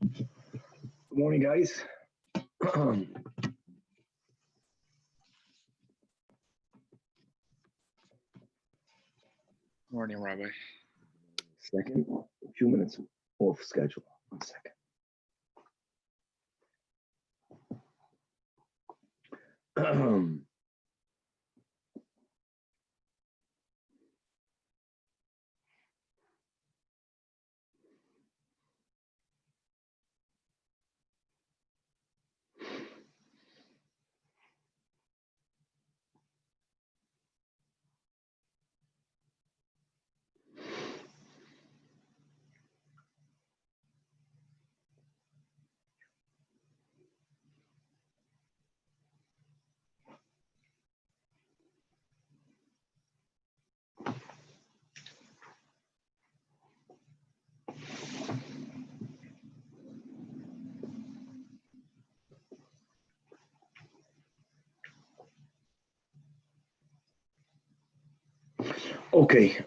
Good morning, guys. Morning, Rabbi. Second, a few minutes off schedule. 1 second. Okay.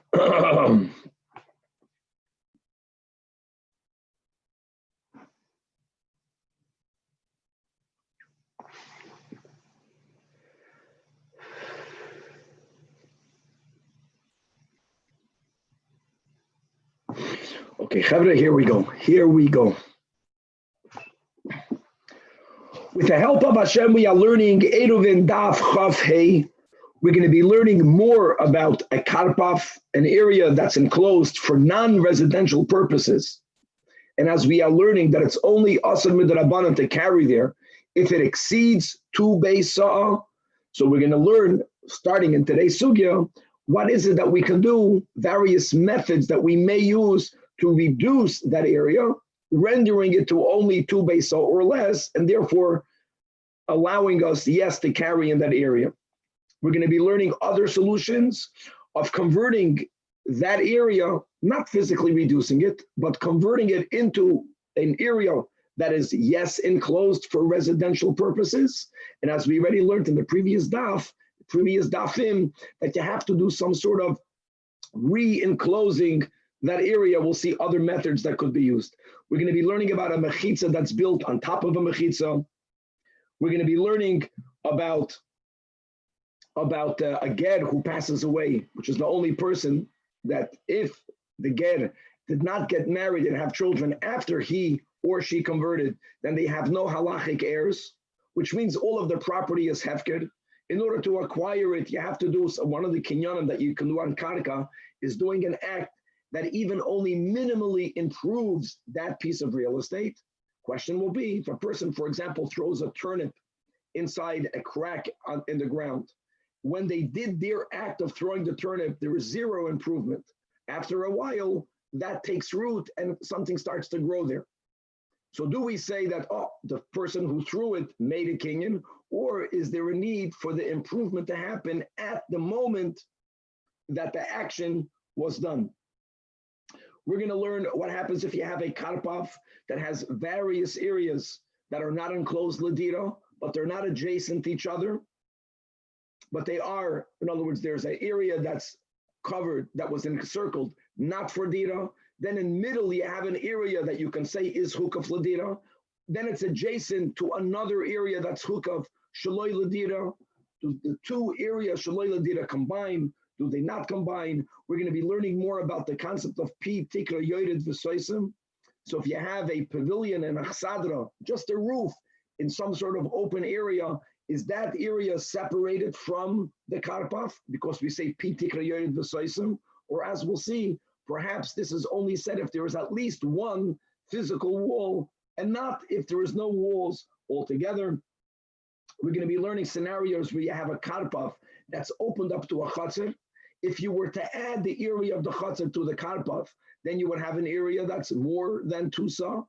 Okay, Chavre, here we go. With the help of Hashem, we are learning ERUVIN Daf Chav Hey. We're going to be learning more about a karpaf, an area that's enclosed for non-residential purposes. And as we are learning that it's only asur midrabanan to carry there if it exceeds 2 beis sa'ah. So we're going to learn, starting in today's sugya, what is it that we can do, various methods that we may use to reduce that area, rendering it to only 2 beis sa'ah or less, and therefore allowing us, yes, to carry in that area. We're going to be learning other solutions of converting that area, not physically reducing it, but converting it into an area that is, yes, enclosed for residential purposes. And as we already learned in the previous dafim, that you have to do some sort of re-enclosing that area. We'll see other methods that could be used. We're going to be learning about a mechitza that's built on top of a mechitza. We're going to be learning about a ger who passes away, which is the only person that if the ger did not get married and have children after he or she converted, then they have no halachic heirs, which means all of their property is hefker. In order to acquire it, you have to do one of the kinyanim that you can do on karka is doing an act that even only minimally improves that piece of real estate. Question will be, if a person, for example, throws a turnip inside a crack in the ground, when they did their act of throwing the turnip, there is zero improvement. After a while, that takes root and something starts to grow there. So do we say that, oh, the person who threw it made a kinyan, or is there a need for the improvement to happen at the moment that the action was done? We're going to learn what happens if you have a karpaf that has various areas that are not enclosed ladira, but they're not adjacent to each other. But they are, in other words, there's an area that's covered, that was encircled, not for dira. Then in middle, you have an area that you can say is hukaf ladira. Then it's adjacent to another area that's hukaf shaloi ladira. Do the two areas shaloi ladira combine? Do they not combine? We're going to be learning more about the concept of pi tikra yored v'soisim. So if you have a pavilion and a chsadra, just a roof in some sort of open area, is that area separated from the karpaf? Because we say pi tikra yored v'soisim, or as we'll see, perhaps this is only said if there is at least one physical wall and not if there is no walls altogether. We're going to be learning scenarios where you have a karpaf that's opened up to a chatzar. If you were to add the area of the chatzar to the karpaf, then you would have an area that's more than 2 sa.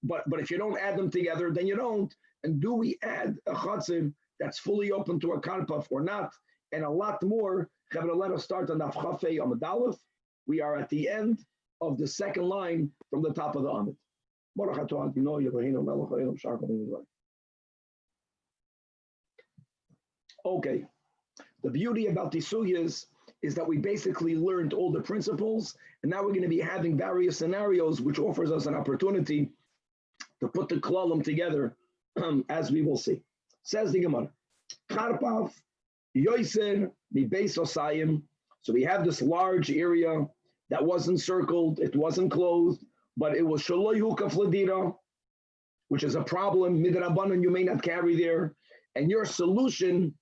But if you don't add them together, then you don't. And do we add a chatzar that's fully open to a karpaf or not? And a lot more. Let us start on Daf Chafei Amud Aleph. We are at the end of the second line from the top of the Amud. Okay. The beauty about the sugyas is that we basically learned all the principles, and now we're going to be having various scenarios, which offers us an opportunity to put the klalim together, as we will see. Says the Gemara, Karpav, Yoiser, Mibeis Osayim. So we have this large area that wasn't circled, it wasn't closed, but it was Shaloi Hukaf Ladira, which is a problem. Midrabanan, you may not carry there. And your solution,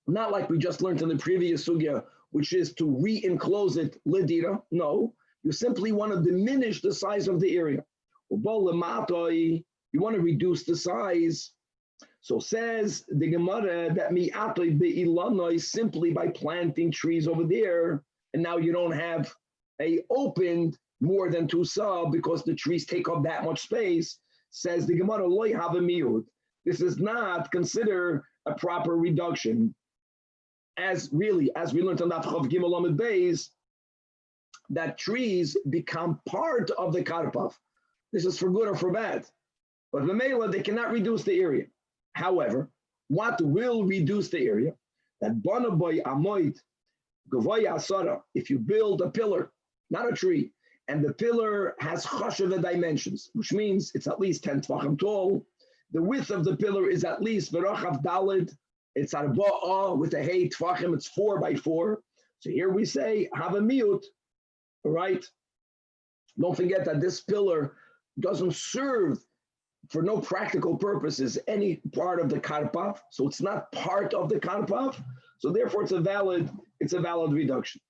not like we just learned in the previous sugya, which is to re-enclose it, Ladira. No, you simply want to diminish the size of the area. You want to reduce the size. So says the Gemara that mi'atoi be'ilanoi, simply by planting trees over there, and now you don't have a opened more than 2 sa because the trees take up that much space. Says the Gemara, loy have a miut. This is not considered a proper reduction. As we learned on that Chav Gimel Lamed Beis, that trees become part of the karpav. This is for good or for bad. But the Mela, they cannot reduce the area. However, what will reduce the area? That bonaboy amoid gavoya asara. If you build a pillar, not a tree, and the pillar has chashava dimensions, which means it's at least 10 tvachim tall. The width of the pillar is at least v'rachav dalid. It's arba'ah with a hey tvachim. It's 4 by 4. So here we say have a miut. All right. Don't forget that this pillar doesn't serve for no practical purposes any part of the karpav, so it's not part of the karpav. So therefore, it's a valid reduction.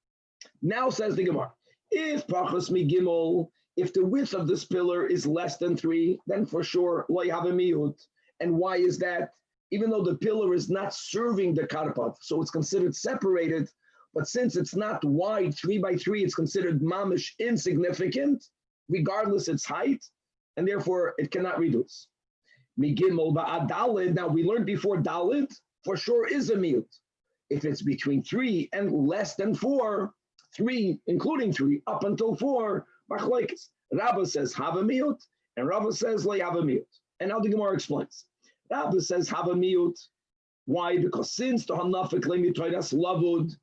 Now says the Gemara, if pachas mi gimel, if the width of this pillar is less than 3, then for sure lo have a miut. And why is that? Even though the pillar is not serving the karpav, so it's considered separated. But since it's not wide, 3 by 3, it's considered mamish insignificant, regardless its height, and therefore it cannot reduce. Migimel ba'adalid. Now we learned before dalid for sure is a miut. If it's between 3 and less than 4, 3 including 3 up until 4, machlokes. Rabbi says have a miut, and Rabbi says lo have a miut. And now the Gemara explains. Rabbi says have a miut. Why? Because since the hanafik lemitoidas lavud,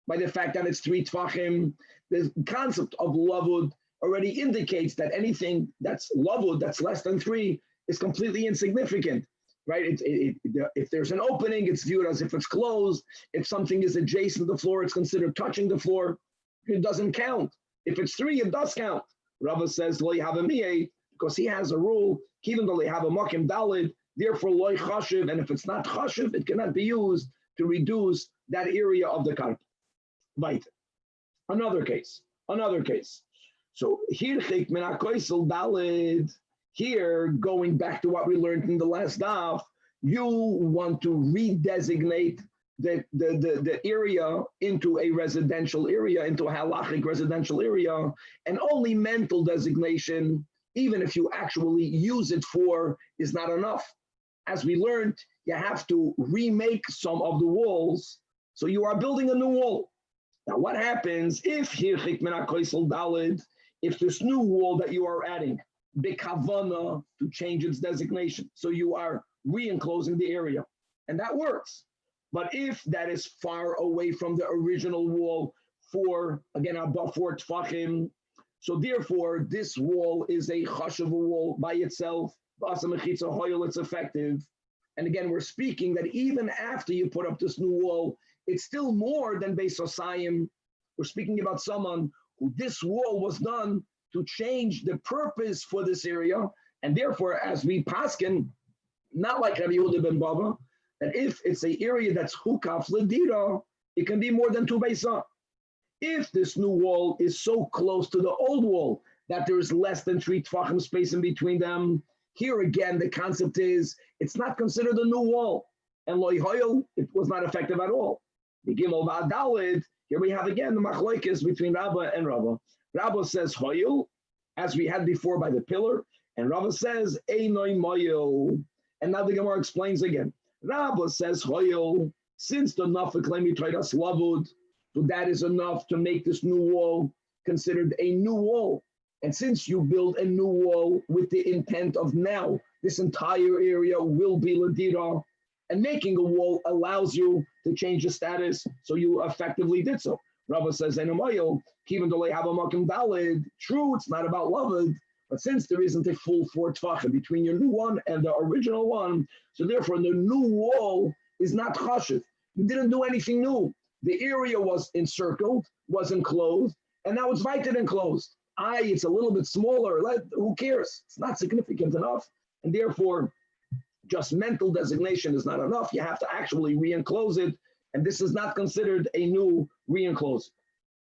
by the fact that it's 3 tvachim, the concept of lavud already indicates that anything that's lavud, that's less than 3, is completely insignificant, right? If there's an opening, it's viewed as if it's closed. If something is adjacent to the floor, it's considered touching the floor. It doesn't count. If it's 3, it does count. Rava says, lo have a miyeh, because he has a rule, even though they have a makim dalid, therefore loy chashiv, and if it's not chashiv, it cannot be used to reduce that area of the karp. Right. Another case. So here, here, going back to what we learned in the last daf, you want to redesignate the area into a residential area, into a halachic residential area, and only mental designation, even if you actually use it for, is not enough. As we learned, you have to remake some of the walls, so you are building a new wall. Now, what happens if this new wall that you are adding, bekavana, to change its designation, so you are re-enclosing the area, and that works. But if that is far away from the original wall for, again, above 4 tfachim, so therefore this wall is a chashuv wall by itself, it's effective. And again, we're speaking that even after you put up this new wall, it's still more than Beis Osayim. We're speaking about someone who this wall was done to change the purpose for this area, and therefore, as we paskin, not like Rabbi Yehuda ben Bava, that if it's an area that's hukaf ledira, it can be more than 2 beisa. If this new wall is so close to the old wall that there is less than 3 tfachim space in between them, here again the concept is it's not considered a new wall, and loy hoyel, it was not effective at all. The gimel va'adalid, here we have again the machlokes between Rabba and Rabba. Rabba says hoyel, as we had before by the pillar, and Rabba says einoi moyel. And now the Gemara explains again. Rabba says hoyel, since the nafik lemitoidas lavud, so that is enough to make this new wall considered a new wall. And since you build a new wall with the intent of now, this entire area will be ladira, and making a wall allows you to change the status, so you effectively did so. Rabbi says, true, it's not about lavud, But since there isn't a full 4 tvachim between your new one and the original one, so therefore the new wall is not chashiv. You didn't do anything new. The area was encircled, was enclosed, and now it's weiter enclosed. It's a little bit smaller. Who cares? It's not significant enough. And therefore, just mental designation is not enough. You have to actually re-enclose it. And this is not considered a new re-enclosure.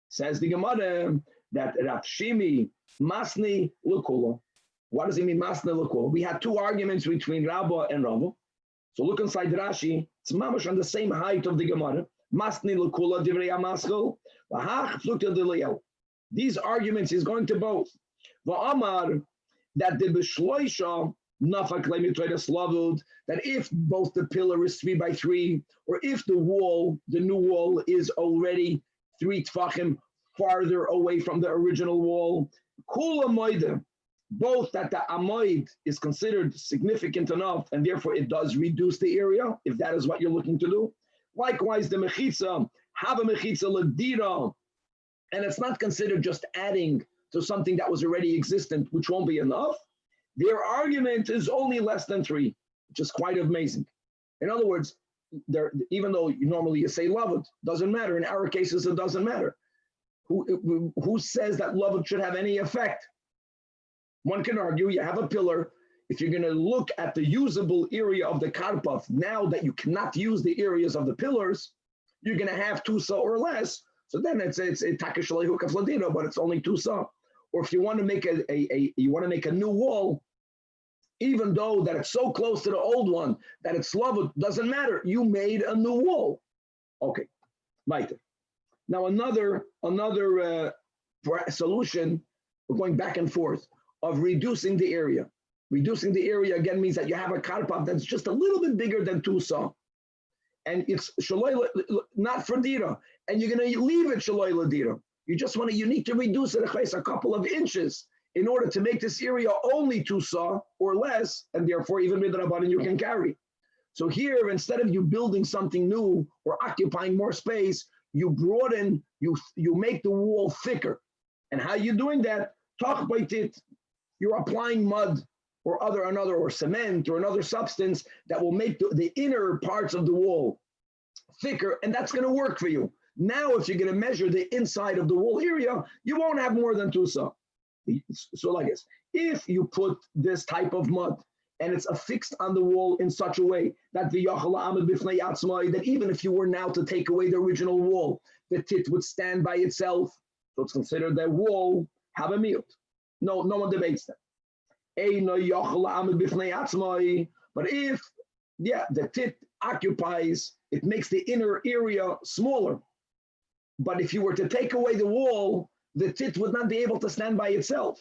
Says the Gemara that Rav Shimi Masni Lukula. What does he mean Masni Lukula? We had 2 arguments between Rabba and Rava. So look inside Rashi. It's mamash on the same height of the Gemara. Masni Lukula Divrei Amaschel. V'hach Flukta D'Elyahu. These arguments is going to both. V'amar that the B'shloisha Nafak Lemitoida Slavud, that if both the pillar is 3 by 3, or if the wall, the new wall, is already 3 tfachim farther away from the original wall, Kula Moida, both that the Amoid is considered significant enough, and therefore it does reduce the area, if that is what you're looking to do. Likewise, the Mechitza, have a Mechitza Ladira, and it's not considered just adding to something that was already existent, which won't be enough. Their argument is only less than 3, which is quite amazing. In other words, even though normally you say loved, doesn't matter. In our cases, it doesn't matter. Who says that loved should have any effect? One can argue you have a pillar. If you're going to look at the usable area of the karpaf, now that you cannot use the areas of the pillars, you're going to have 2 sa or less. So then it's a takashalehu kafladino, but it's only 2 sa. Or if you want to make a new wall, even though that it's so close to the old one that it's loved, doesn't matter. You made a new wall. Okay, weiter. Now another solution. We're going back and forth of reducing the area. Reducing the area again means that you have a karpaf that's just a little bit bigger than 2 sa, and it's shaloi not for dira, and you're going to leave it shaloi ladira. You need to reduce it a couple of inches in order to make this area only 2 sa or less, and therefore even with Rabbanan you can carry. So here, instead of you building something new or occupying more space, you broaden, you make the wall thicker. And how are you doing that? Tach baitit, you're applying mud or cement or another substance that will make the inner parts of the wall thicker, and that's going to work for you. Now, if you're going to measure the inside of the wall area, you won't have more than 2 sa. So like this, if you put this type of mud and it's affixed on the wall in such a way that that even if you were now to take away the original wall, the tit would stand by itself. So it's considered that wall have a miut. No one debates that. But if the tit occupies, it makes the inner area smaller. But if you were to take away the wall, the tit would not be able to stand by itself.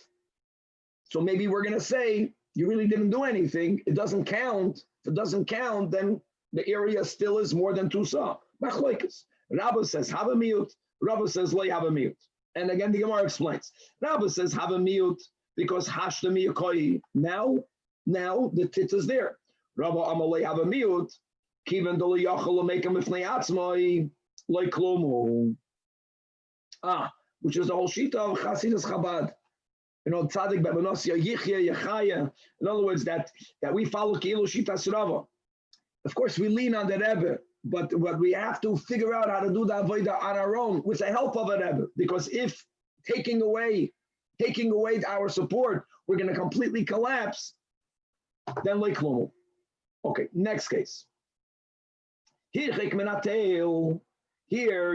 So maybe we're going to say, you really didn't do anything. It doesn't count. If it doesn't count, then the area still is more than 2 sa. Machloikas. Rabbi says, have a miut. Rabbi says, lay have a miut. And again, the Gemara explains. Rabbi says, have a miut because hashta miyakoi. Now the tit is there. Rabbi amalei have a miut. Kiven do liyachol make him ifnei atzmai like klomo. Which is the whole shita of Chasidus Chabad. Tzadik Bebenosya Yichya Yechaya. In other words, that we follow Keilu Shita Rava. Of course, we lean on the Rebbe, but we have to figure out how to do the avodah on our own with the help of a Rebbe. Because if taking away our support, we're going to completely collapse, then like Klomo. Okay, next case. Here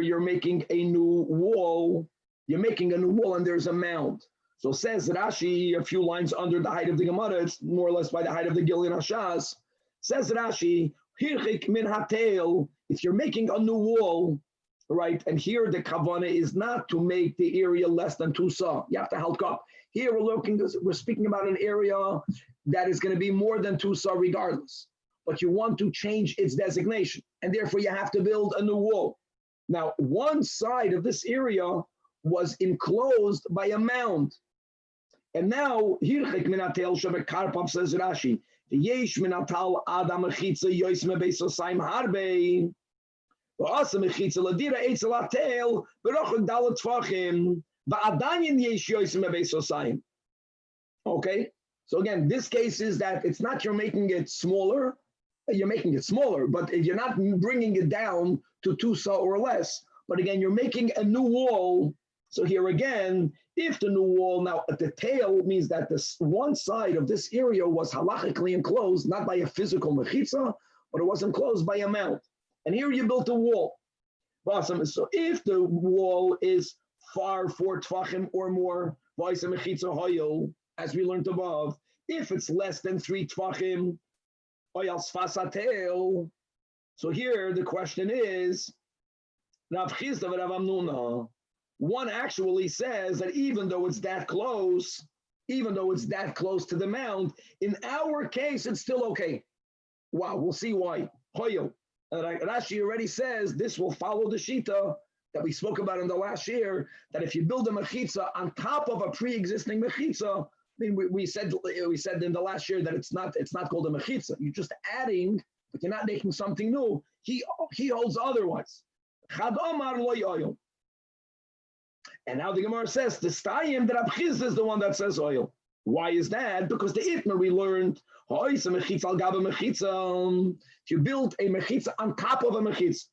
you're making a new wall. You're making a new wall and there's a mound. So says Rashi, a few lines under the height of the Gemara, it's more or less by the height of the Gilyon Hashas. Says Rashi, Hirchik min hatel, if you're making a new wall, right, and here the kavanah is not to make the area less than 2 sa. You have to help up. Here we're speaking about an area that is going to be more than 2 sa regardless. But you want to change its designation, and therefore you have to build a new wall. Now, one side of this area was enclosed by a mound. And now, Hirchik minatel shavek karpav, says Rashi, Yesh minatal adam mechitza yois mebesosaim harbe, v'asa mechitza ladira eitzelatel berochuk dalat tvachim va'adayin yesh yois mebesosaim. Okay? So again, this case is that it's not you're making it smaller, but you're not bringing it down to 2 sa or less. But again, you're making a new wall. So here again, if the new wall now at the tail means that this one side of this area was halachically enclosed, not by a physical mechitza, but it was enclosed by a mount. And here you built a wall. So if the wall is far 4 tvachim or more, as we learned above, if it's less than 3 tvachim, so here the question is, one actually says that even though it's that close to the mount, in our case it's still okay. Wow, we'll see why. Rashi already says this will follow the shita that we spoke about in the last year, that if you build a mechitza on top of a pre-existing mechitza, I mean, we said in the last year that it's not called a mechitza. You're just adding, but you're not making something new. He holds otherwise. And now the Gemara says the stayim that Abchiz is the one that says oil. Why is that? Because the Itmer we learned if you build a mechitza on top of a mechitza.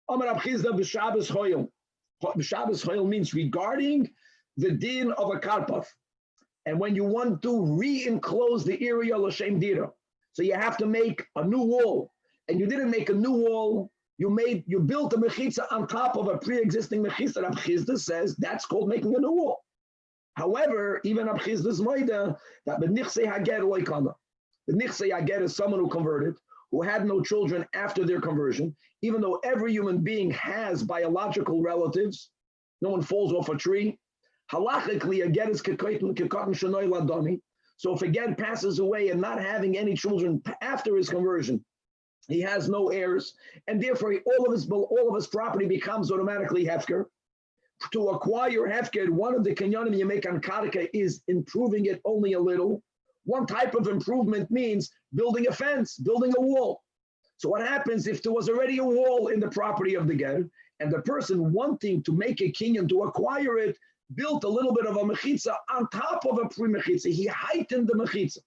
Amar Abchiz b'Shabbos hoyel. B'Shabbos hoyel means regarding the din of a karpaf. And when you want to re-enclose the area l'shem dira, so you have to make a new wall, and you didn't make a new wall, you built a mechitza on top of a pre-existing mechitza. Rab Chizda says that's called making a new wall. However, even Rab Chizda's moida that b'nichsei hager loikana. The nichsei hager is someone who converted, who had no children after their conversion. Even though every human being has biological relatives, no one falls off a tree. Halachically, a get is kekatan shenoi ladami. So if a get passes away and not having any children after his conversion, he has no heirs, and therefore all of his property becomes automatically hefker. To acquire hefker, one of the kinyanim you make on karka is improving it only a little. One type of improvement means building a fence, building a wall. So what happens if there was already a wall in the property of the ger, and the person wanting to make a kinyan to acquire it built a little bit of a mechitza on top of a pre-mechitza. He heightened the mechitza.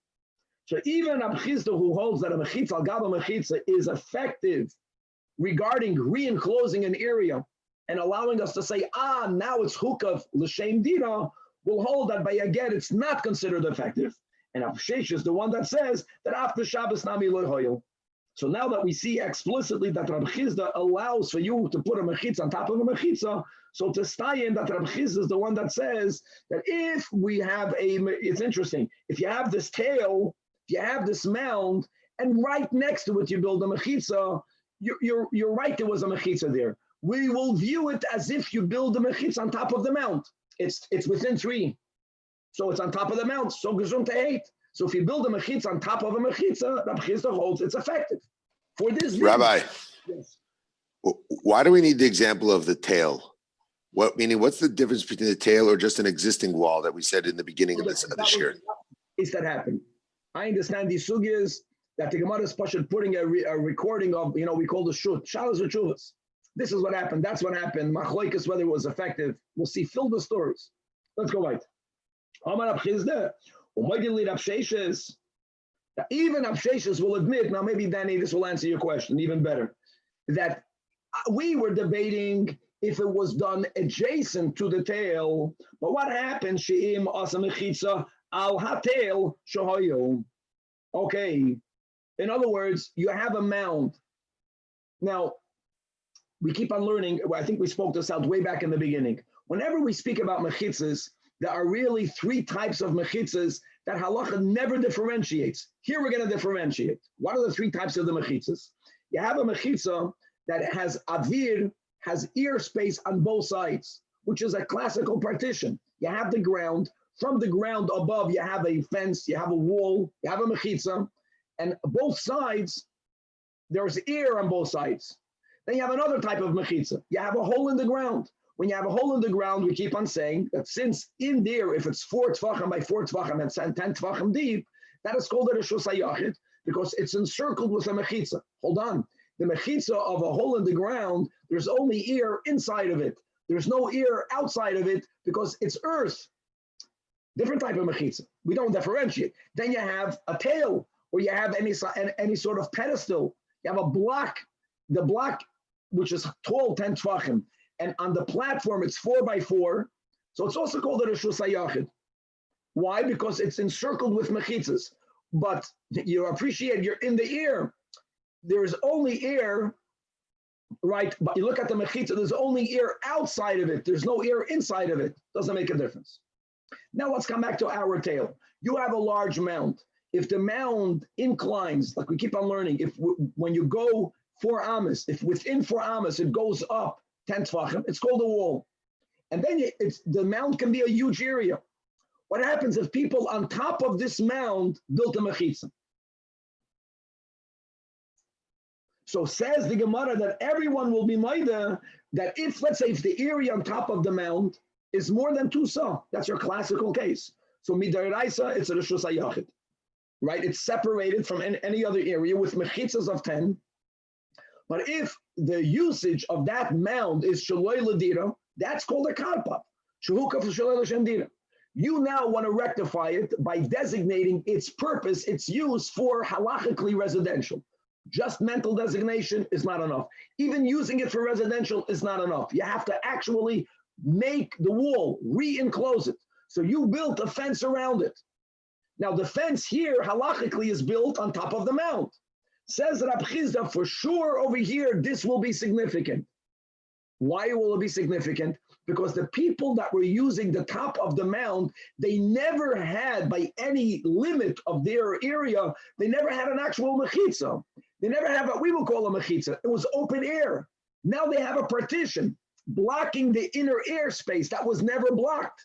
So even Abchizda, who holds that a mechitza al gaba mechitza is effective regarding re-enclosing an area and allowing us to say, now it's hukav l'shem dira, will hold that by a get it's not considered effective. And Abshesh is the one that says that after Shabbos nami lo hoyel. So now that we see explicitly that Rabbi Chizda allows for you to put a mechitza on top of a mechitza, so to stay in that Rabbi Chizda is the one that says that if we have it's interesting, if you have this tail, if you have this mound, and right next to it you build a mechitza, you're right, there was a mechitza there. We will view it as if you build a mechitza on top of the mount. It's within 3. So it's on top of the mount, so gesund to 8. So if you build a mechitza on top of a mechitza, Rabbi Chizda holds it's effective. For this Rabbi, yes. Why do we need the example of the tail? What's the difference between the tail or just an existing wall that we said in the beginning of this shiur? Case that happened. I understand these sugyas that the Gemara is putting a recording of, we call the shut, shalas or chuvas. This is what happened. That's what happened. Machloikas, whether it was effective. We'll see. Fill the stories. Let's go right. Amar Abchizda. Even Absheshes will admit, now maybe Danny, this will answer your question even better, that we were debating if it was done adjacent to the tail, but what happened? She'im asa mechitza al hatel shohoyo. Okay, in other words, you have a mound. Now, we keep on learning, I think we spoke this out way back in the beginning. Whenever we speak about mechitzas, there are really 3 types of mechitzas that halacha never differentiates. Here we're going to differentiate. What are the 3 types of the mechitzas? You have a mechitza that has avir, has ear space on both sides, which is a classical partition. You have the ground. From the ground above, you have a fence, you have a wall, you have a mechitza, and both sides, there's ear on both sides. Then you have another type of mechitza. You have a hole in the ground. When you have a hole in the ground, we keep on saying that since in there, if it's 4 tvachim by 4 tvachim and 10 tvachim deep, that is called a reshus hayachid because it's encircled with a mechitza. Hold on. The mechitza of a hole in the ground, there's only ear inside of it. There's no ear outside of it because it's earth. Different type of mechitza. We don't differentiate. Then you have a tail, or you have any sort of pedestal. You have a block, the block, which is tall 10 tvachim, and on the platform it's 4x4. So it's also called a reshus hayachid. Why? Because it's encircled with mechitzas. But you appreciate you're in the air. There is only air, right? But you look at the mechitzah, there's only air outside of it. There's no air inside of it. Doesn't make a difference. Now let's come back to our tail. You have a large mound. If the mound inclines, like we keep on learning, when you go 4 amas, if within 4 amas it goes up 10 tvachim, it's called a wall. And then the mound can be a huge area. What happens if people on top of this mound built a mechitza? So says the Gemara that everyone will be maida that if, let's say, if the area on top of the mound is more than 2 sa, that's your classical case. So midaraisa, it's a reshus hayachid, right? It's separated from any other area with mechitzas of 10. But if the usage of that mound is shaloi ladira, that's called a karpap. Shehuka for shaloi l'shem dira. You now want to rectify it by designating its purpose, its use for halachically residential. Just mental designation is not enough. Even using it for residential is not enough. You have to actually make the wall, re-enclose it. So you built a fence around it. Now the fence here, halachically, is built on top of the mound. Says Rabbi Chizda, for sure over here, this will be significant. Why will it be significant? Because the people that were using the top of the mound, they never had, by any limit of their area, they never had an actual mechitza. They never had what we will call a mechitza. It was open air. Now they have a partition blocking the inner air space that was never blocked.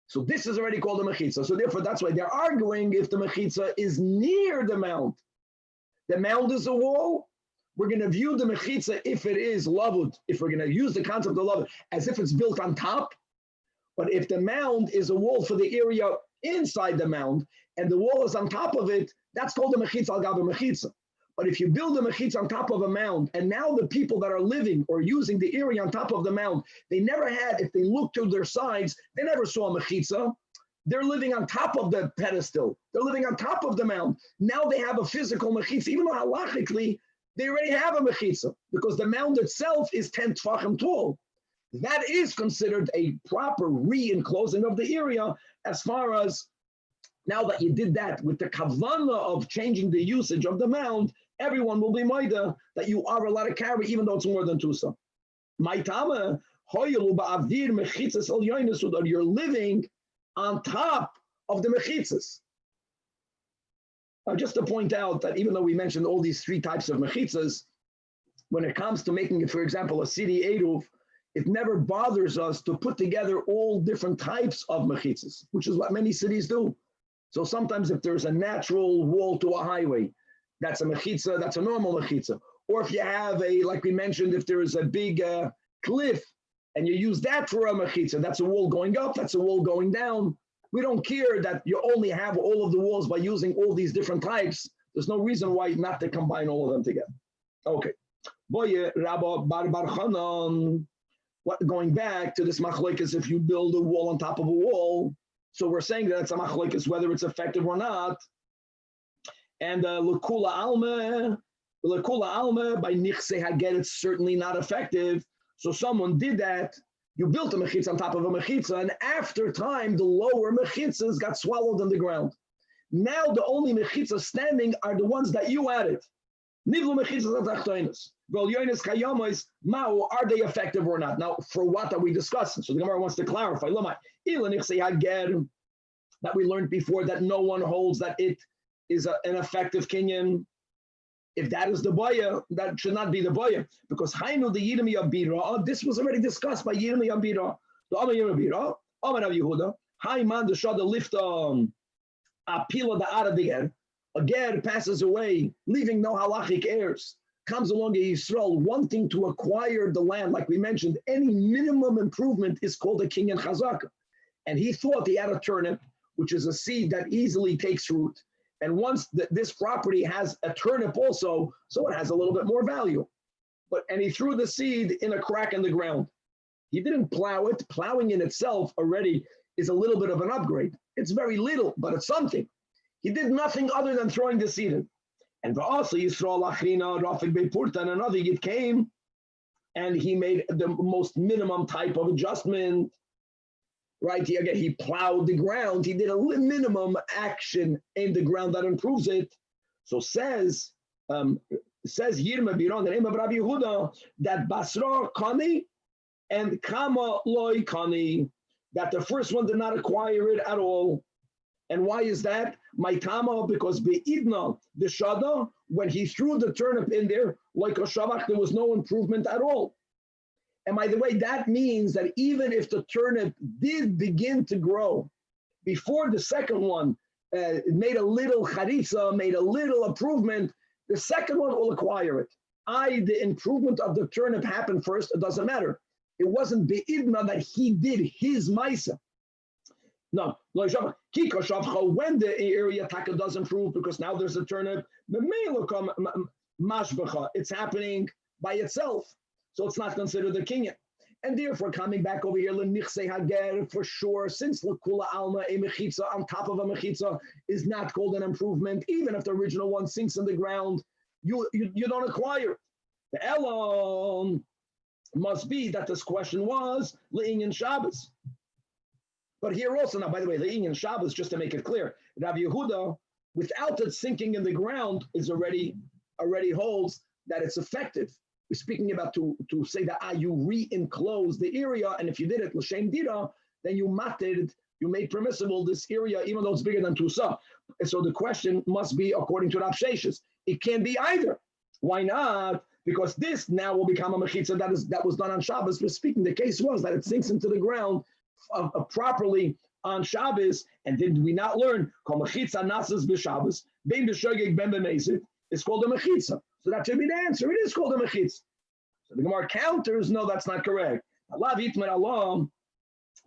So this is already called a mechitza. So therefore, that's why they're arguing if the mechitza is near the mound. The mound is a wall. We're going to view the mechitza, if it is lavud, if we're going to use the concept of lavud, as if it's built on top. But if the mound is a wall for the area inside the mound, and the wall is on top of it, that's called a mechitza al gaba mechitza. But if you build a mechitza on top of a mound, and now the people that are living or using the area on top of the mound, they never had, if they looked to their sides, they never saw a mechitza. They're living on top of the pedestal. They're living on top of the mound. Now they have a physical mechitza, even though halachically, they already have a mechitza, because the mound itself is 10 tefachim tall. That is considered a proper re-enclosing of the area, as far as now that you did that with the kavanah of changing the usage of the mound, everyone will be maida that you are allowed to carry, even though it's more than 2 sa. Maitama, hoyelu ba'avdir mechitzas al yoynus, so that you're living on top of the mechitzas. Just to point out that even though we mentioned all these 3 types of mechitzas, when it comes to making, for example, a city eruv, it never bothers us to put together all different types of mechitzas, which is what many cities do. So sometimes if there's a natural wall to a highway, that's a mechitza, that's a normal mechitza. Or if you have like we mentioned, if there is a big cliff and you use that for a mechitza, that's a wall going up, that's a wall going down. We don't care that you only have all of the walls by using all these different types. There's no reason why not to combine all of them together. Okay. Boye Rabbi Bar Chanan. What going back to this machlokes, if you build a wall on top of a wall, so we're saying that it's a machlokes whether it's effective or not. And l'kula alma by nichse haget, it's certainly not effective. So someone did that. You built a mechitza on top of a mechitza, and after time, the lower mechitzas got swallowed in the ground. Now the only mechitzas standing are the ones that you added. Nivlu mechitzas atachtoinus. Well, yoinus kayomois, mao, are they effective or not? Now, for what are we discussing? So the Gemara wants to clarify. That we learned before that no one holds that it is an effective kinyan. If that is the boya, that should not be the boya, because Hainu the Yirmi Abira, this was already discussed by Yirmi Abira. The Amar Yirmi Abira, Amar Rav Yehuda, Haiman the Shah the lift Apila the Ara the Ger, a Ger passes away, leaving no halachic heirs. Comes along a Yisrael wanting to acquire the land, like we mentioned, any minimum improvement is called a kinyan chazaka. And he thought he had a turnip, which is a seed that easily takes root. And once this property has a turnip also, so it has a little bit more value. And he threw the seed in a crack in the ground. He didn't plow it. Plowing in itself already is a little bit of an upgrade. It's very little, but it's something. He did nothing other than throwing the seed in. And also Yisrael Achrina, Rafik Beipurta, and another Yid came, and he made the most minimum type of adjustment. Right, he plowed the ground. He did a minimum action in the ground that improves it. So says Yirma Biron, the name of Rabbi Yehuda, that Basra Kani and Kama Loi Kani, that the first one did not acquire it at all. And why is that? Maitama, because Be'idna, the Shada, when he threw the turnip in there, like a Shavach, there was no improvement at all. And by the way, that means that even if the turnip did begin to grow before the second one made a little charitza, made a little improvement, the second one will acquire it. The improvement of the turnip happened first, it doesn't matter. It wasn't be'idna that he did his maisa. No, when the area taka does improve, because now there's a turnip, it's happening by itself. So it's not considered a kinyan. And therefore, coming back over here, for sure, since l'kula alma a mechitza on top of a mechitza is not called an improvement, even if the original one sinks in the ground, you don't acquire. The elon must be that this question was le'inyan Shabbos. But here also, now by the way, le'inyan Shabbos, just to make it clear, Rabbi Yehuda, without it sinking in the ground, is already holds that it's effective. We're speaking about to say that you re-enclose the area, and if you did it l'shem dira, then you made permissible this area, even though it's bigger than tusa. And so the question must be according to Rav Sheshes. It can't be either. Why not? Because this now will become a mechitza that was done on Shabbos. We're speaking, the case was that it sinks into the ground properly on Shabbos, and did we not learn kol mechitza nasas b'Shabbos bein b'shogeg ben b'mezid? It's called a mechitza. So that should be the answer. It is called a mechitza. So the Gemara counters, no, that's not correct. Allah v'itmer Allah,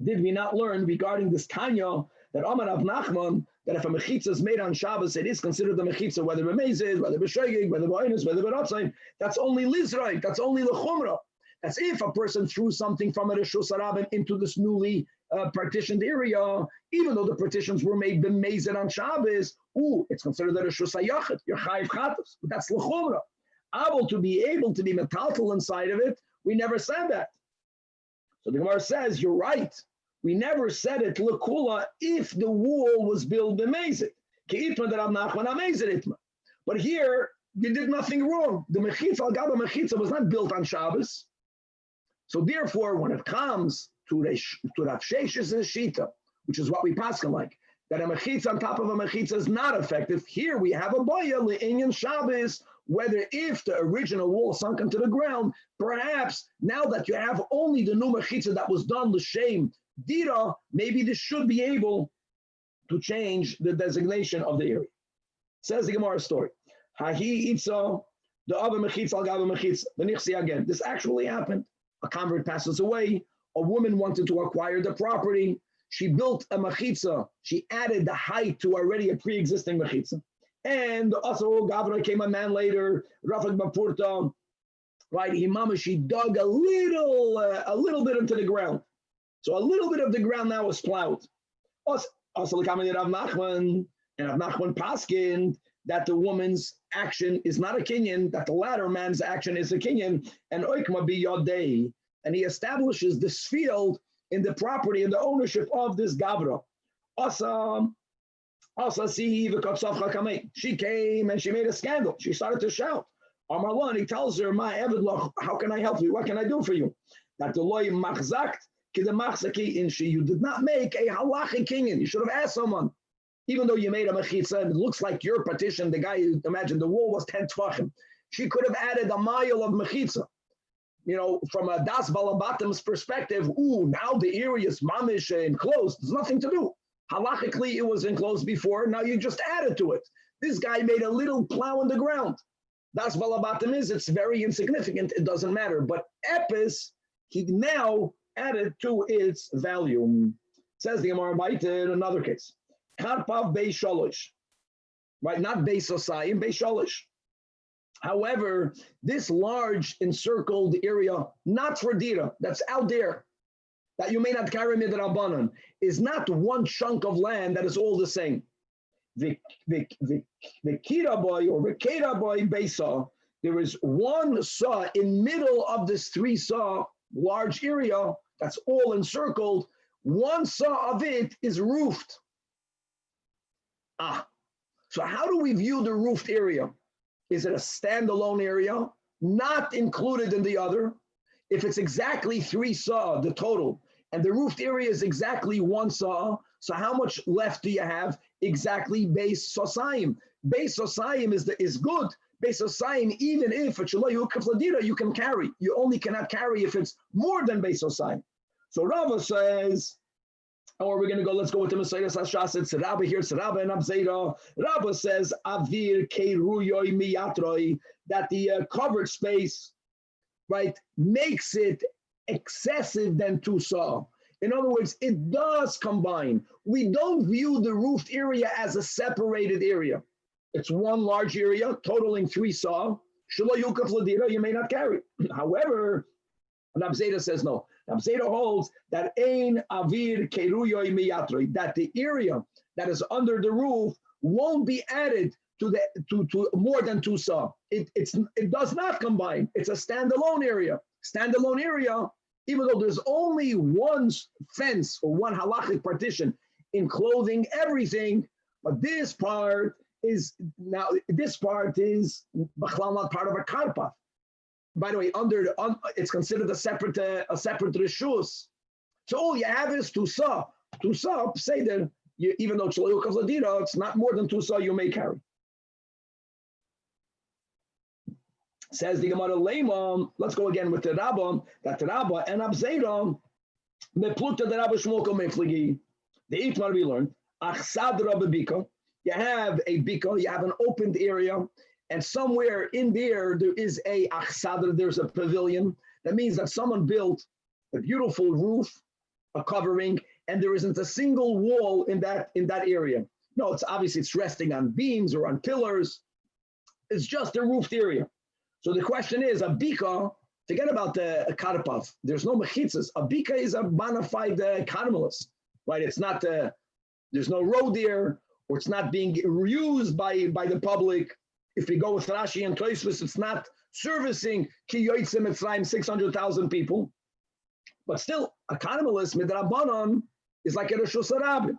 did we not learn regarding this Tanya that Amar Rav Nachman, that if a mechitza is made on Shabbos, it is considered a mechitza, whether b'mezid, whether b'shogeg, whether b'oinus, whether b'ratzayim. That's only lizraik. That's only the chumrah. That's if a person threw something from a reshus harabim into this newly partitioned area, even though the partitions were made b'mezid on Shabbos, it's considered a reshus hayachid. You're chayiv chatos. But that's l'chumrah. Able to be metaltal inside of it, we never said that. So the Gemara says, you're right. We never said it l'kula if the wall was built b'mezid. Ke'itma that Rav Nachman amezid itma. But here, you did nothing wrong. The mechitza, al-gaba mechitza, was not built on Shabbos. So therefore, when it comes to Rav Shesh's shita, which is what we paskin like, that a mechitza on top of a mechitza is not effective, here we have a boya le'inyan Shabbos, whether if the original wall sunk into the ground, perhaps now that you have only the new mechitza that was done l'shem dira, maybe this should be able to change the designation of the area. Says the Gemara story. Hahi itza, the other mechitza al gava mechitza. The nichsi again. This actually happened. A convert passes away. A woman wanted to acquire the property. She built a mechitza. She added the height to already a pre-existing mechitza. And also, Gavra came a man later, Rafik Bapurta, right? She dug a little bit into the ground. So a little bit of the ground now was plowed. Also, the comment of Rav Nachman, and Rav Nachman paskin that the woman's action is not a kinyan, that the latter man's action is a kinyan, and oikma be yodei. And he establishes this field in the property and the ownership of this Gavra. She came and she made a scandal. She started to shout. Amarlan, he tells her, "My Evidloch, how can I help you? What can I do for you?" That the loy machzakt kidemachzaki in she. You did not make a halachic kinyan. You should have asked someone. Even though you made a mechitza, and it looks like your partition, the guy, imagine the wall was 10 tvachim. She could have added a mile of mechitza. From a das balabatim's perspective, now the area is mamish enclosed. There's nothing to do. Halachically, it was enclosed before. Now you just added to it. This guy made a little plow in the ground. Das balabatim it's very insignificant. It doesn't matter. But epis, he now added to its value. Says the Gemara in another case. Karpav Beis Sholosh, right? Not Beis Osayim, Beis Sholosh. However, this large encircled area, not for Dira, that's out there. that you may not carry midrabanan is not one chunk of land that is all the same. The kiraboy or the kiraboy besa, there is one saw in middle of this 3 saw large area that's all encircled. One saw of it is roofed. So how do we view the roofed area? Is it a standalone area, not included in the other? If it's exactly 3 saw, the total, and the roofed area is exactly 1 saw, so how much left do you have? Exactly base sosayim. Base sosayim is good. Base sosayim, even if it's you can carry. You only cannot carry if it's more than base sosayim. So Rava says, or we're going to go, let's go with the Messiah Sashas. It's Rabbi here, it's Rabbi and Abzeda. Rabbi says, Avir Keiruyoy Miyatroi, that the covered space, right, makes it excessive than 2 saw. In other words, it does combine. We don't view the roofed area as a separated area. It's one large area totaling 3 saw. You may not carry. However, Abzeda says no. Abzeda holds that ein avir keruyoy miyatroi, that the area that is under the roof won't be added to more than 2 saw. It does not combine. It's a standalone area. Standalone area, even though there's only one fence or one halachic partition enclosing everything, but this part is b'chlal not part of a karpa. By the way, it's considered a separate rishus. So all you have is 2 saw. 2 saw, say that even though it's not more than 2 saw you may carry. Says the Gemara Leimam, let's go again with the Rabba, that the Rabba and Abzeda, mepluta the Rabba Shmuel mefligi. The Itmar we learned, achsad Rabba bika. You have a bika, you have an opened area, and somewhere in there is a achsad, there's a pavilion. That means that someone built a beautiful roof, a covering, and there isn't a single wall in that area. No, it's resting on beams or on pillars. It's just a roofed area. So the question is, a bika, forget about the karpav. There's no mechitzas. A bika is a bona fide carmelist, right? It's not, there's no road there, or it's not being used by the public. If we go with Rashi and Tosfos, it's not servicing ki yotzim Mitzrayim 600,000 people. But still, a carmelist midrabanan is like a reshus harabim.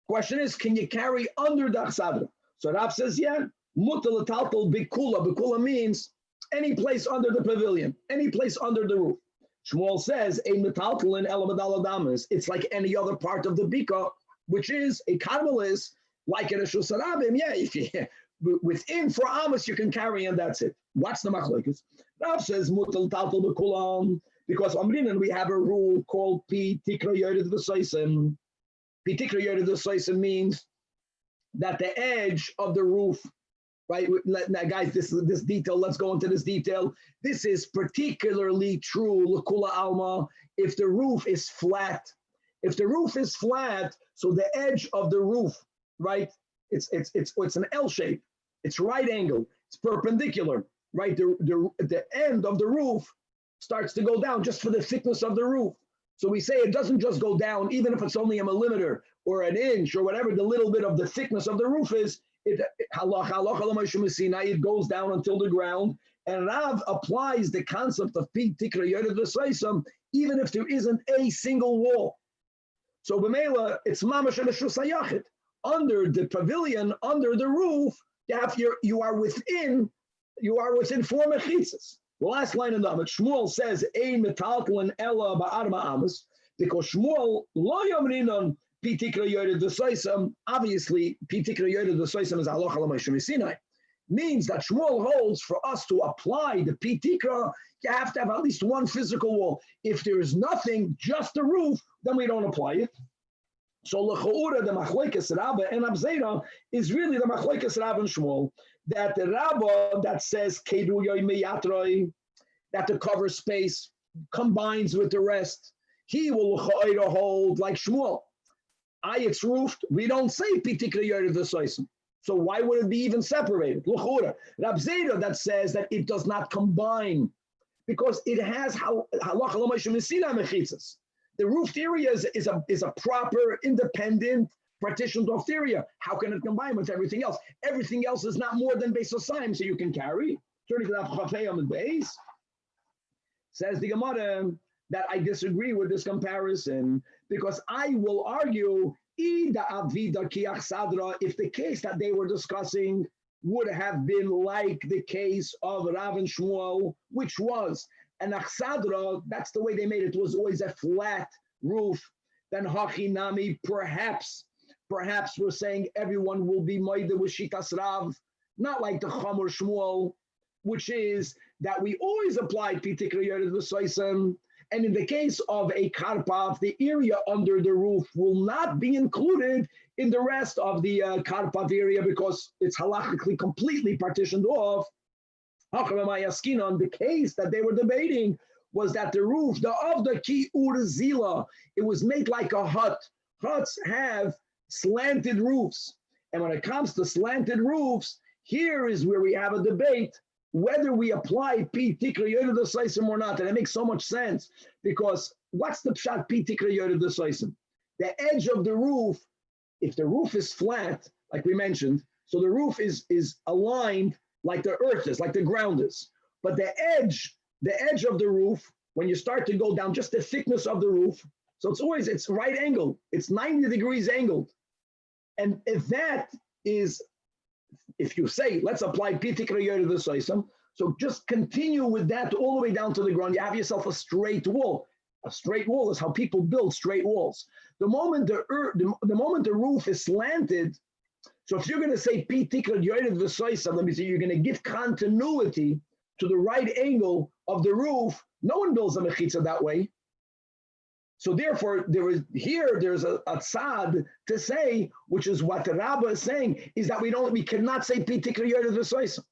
Question is, can you carry under the achsadra? So Rab says, yeah, mutal taltal bikula. Bikula means any place under the pavilion, any place under the roof. Shmuel says, a metaltalin elamadaladamas. It's like any other part of the bika, which is a carmelis, like in a shusarabim. Yeah, if you within 4 amos you can carry, and that's it. What's the machlokes? Rav says, mutal taltal bikulam, because Amrinan we have a rule called pi tikra yored v'soisim. Pi tikra yored v'soisim means that the edge of the roof, right, now guys, this detail, let's go into this detail. This is particularly true, l'kula alma, if the roof is flat. If the roof is flat, so the edge of the roof, right, it's an L shape, it's right angle, it's perpendicular, right, the end of the roof starts to go down just for the thickness of the roof. So we say it doesn't just go down, even if it's only a millimeter or an inch or whatever the little bit of the thickness of the roof is, it goes down until the ground. And Rav applies the concept of pi tikra yored v'soisam even if there isn't a single wall. So b'meila, it's mamash reshus hayachid. Under the pavilion, under the roof, you are within 4 mechitzas. The last line in the Amid, Shmuel says, ein metaltalin ela ba'arba amas, because Shmuel lo yomrinon pi tikra yored v'soisam. Obviously, pi tikra yored v'soisam is halacha l'Moshe Sinai. Means that Shmuel holds for us to apply the pi tikra, you have to have at least 1 physical wall. If there is nothing, just the roof, then we don't apply it. So l'cha'ura, the machlokes Rabba and Abzeda is really the machlokes Rabba and Shmuel, that the Rabba that says kedu yoy miyatroi, that the cover space combines with the rest, he will l'cha'ura hold like Shmuel. It's roofed. We don't say pi tikra yored v'soisam. So why would it be even separated? L'cha'ura. Abzeda that says that it does not combine because it has halacha l'Moshe Sinai mechitzas. The roofed area is a proper, independent, partitioned off area. How can it combine with everything else? Everything else is not more than base of sign, so you can carry. Turning to the Chafei on the base, says the Gemara that I disagree with this comparison because I will argue if the case that they were discussing would have been like the case of Rav and Shmuel, which was an achsadra, that's the way they made it, was always a flat roof, then hachinami, perhaps we're saying everyone will be moide with shitas Rav, not like the Chamor Shmuel, which is that we always apply pitikra yored v'soisem, and in the case of a karpav, the area under the roof will not be included in the rest of the karpav area because it's halachically completely partitioned off. The case that they were debating was that the roof, of the ki zila, it was made like a hut. Huts have slanted roofs, and when it comes to slanted roofs, here is where we have a debate whether we apply P tikra yored v'soisem or not. And it makes so much sense because what's the pshat P tikra yored v'soisem? The edge of the roof, if the roof is flat, like we mentioned, so the roof is aligned like the earth is, like the ground is. But the edge of the roof, when you start to go down, just the thickness of the roof, so it's right angled. It's 90 degrees angled. And if you say, let's apply pitikra yored v'soisem, so just continue with that all the way down to the ground. You have yourself a straight wall. A straight wall is how people build straight walls. The moment the roof is slanted, so if you're going to say pitikra yored v'soisem, let me say you're going to give continuity to the right angle of the roof. No one builds a mechitza that way. So therefore, there's a tzad to say, which is what the Rabbi is saying, is that we cannot say pitikra yored v'soisem.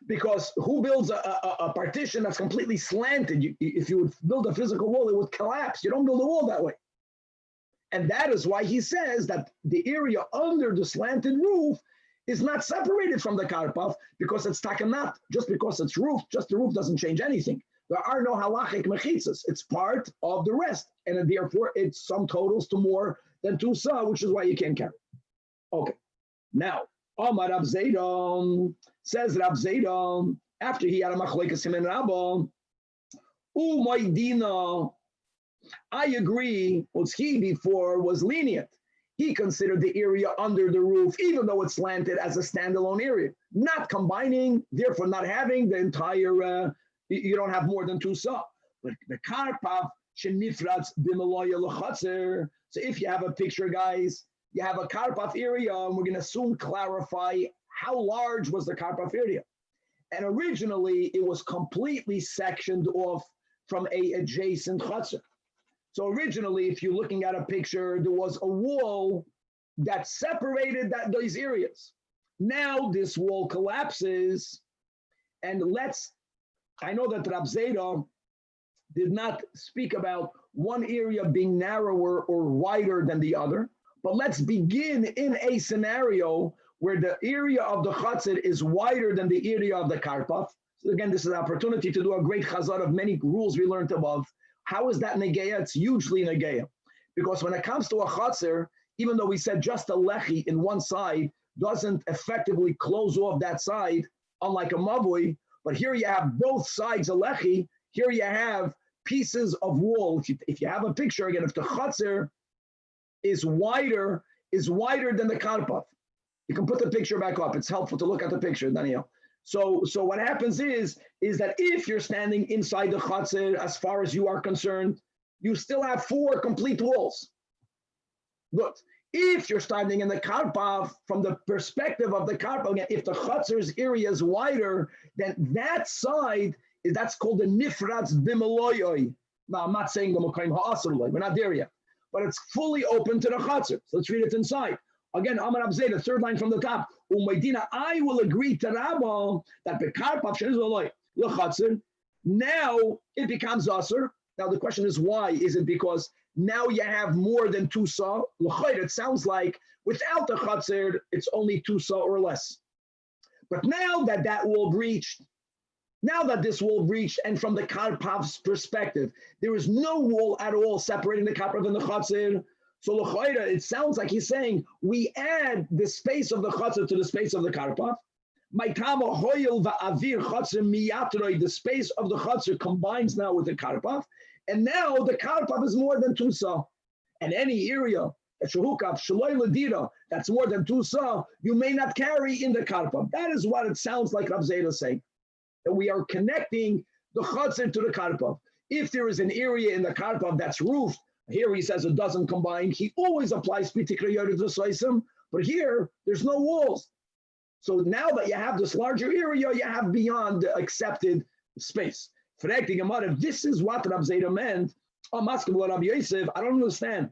Because who builds a partition that's completely slanted? If you would build a physical wall, it would collapse. You don't build a wall that way. And that is why he says that the area under the slanted roof is not separated from the karpav because it's takanat. Just because it's roof, just the roof doesn't change anything. There are no halachic mechitzas. It's part of the rest. And therefore, it sum totals to more than 2 sa, which is why you can't carry. Okay. Now, Omar Rav Zaydon, says Rav Zaydon, after he had a machlokes him and Rabbi, Umaydina, I agree, what's he before was lenient. He considered the area under the roof, even though it's slanted, as a standalone area, not combining, therefore not having the entire, you don't have more than 2 sa. But the karpav shenifratz b'maloya l'chatzer. So if you have a picture, guys, you have a karpav area, and we're going to soon clarify how large was the karpav area. And originally, it was completely sectioned off from a adjacent chatzer. So originally, if you're looking at a picture, there was a wall that separated those areas. Now this wall collapses, and I know that Rav Zaydon did not speak about one area being narrower or wider than the other, but let's begin in a scenario where the area of the chatzir is wider than the area of the karpav. So again, this is an opportunity to do a great chazar of many rules we learned above. How is that negeya? It's hugely negeya. Because when it comes to a chatzir, even though we said just a lechi in one side doesn't effectively close off that side, unlike a mavui, but here you have both sides a lechi, here you have pieces of wall. If you have a picture, again, if the chatzir is wider than the karpav, you can put the picture back up. It's helpful to look at the picture, Daniel. So what happens is that if you're standing inside the chatzir, as far as you are concerned, you still have 4 complete walls. Good. If you're standing in the karpav, from the perspective of the karpav, again, if the chatzir's area is wider, then that side that's called the nifratz b'maloyoi. Now, I'm not saying the mokayim ha'asrulay. We're not there yet, but it's fully open to the chatzir. So let's read it inside. Again, Amar Abzei, the 3rd line from the top. Umaydina, I will agree to Rabbi that the karpav shenizoloi l'chatzir. Now it becomes asr. Now the question is why? Is it because now you have more than 2 sa? L'chayr, it sounds like without the chatzir, it's only 2 sa or less. But now that wall breached, Now that this wall reached, and from the Karpav's perspective, there is no wall at all separating the Karpav and the Chatzir. So l'chayra, it sounds like he's saying we add the space of the Chatzir to the space of the Karpav. Maitama hoyel va'avir Chatzir miyatroi, the space of the Chatzir combines now with the Karpav, and now the Karpav is more than 2 sa. And any area that's more than 2 sa, you may not carry in the Karpav. That is what it sounds like Rav Zajac is saying, that we are connecting the Chatzir to the Karpav. If there is an area in the Karpav that's roofed, here he says it doesn't combine. He always applies Pitikra Yored Zosoisim, but here there's no walls. So now that you have this larger area, you have beyond the accepted space. If this is what Rav Zajac meant, I don't understand.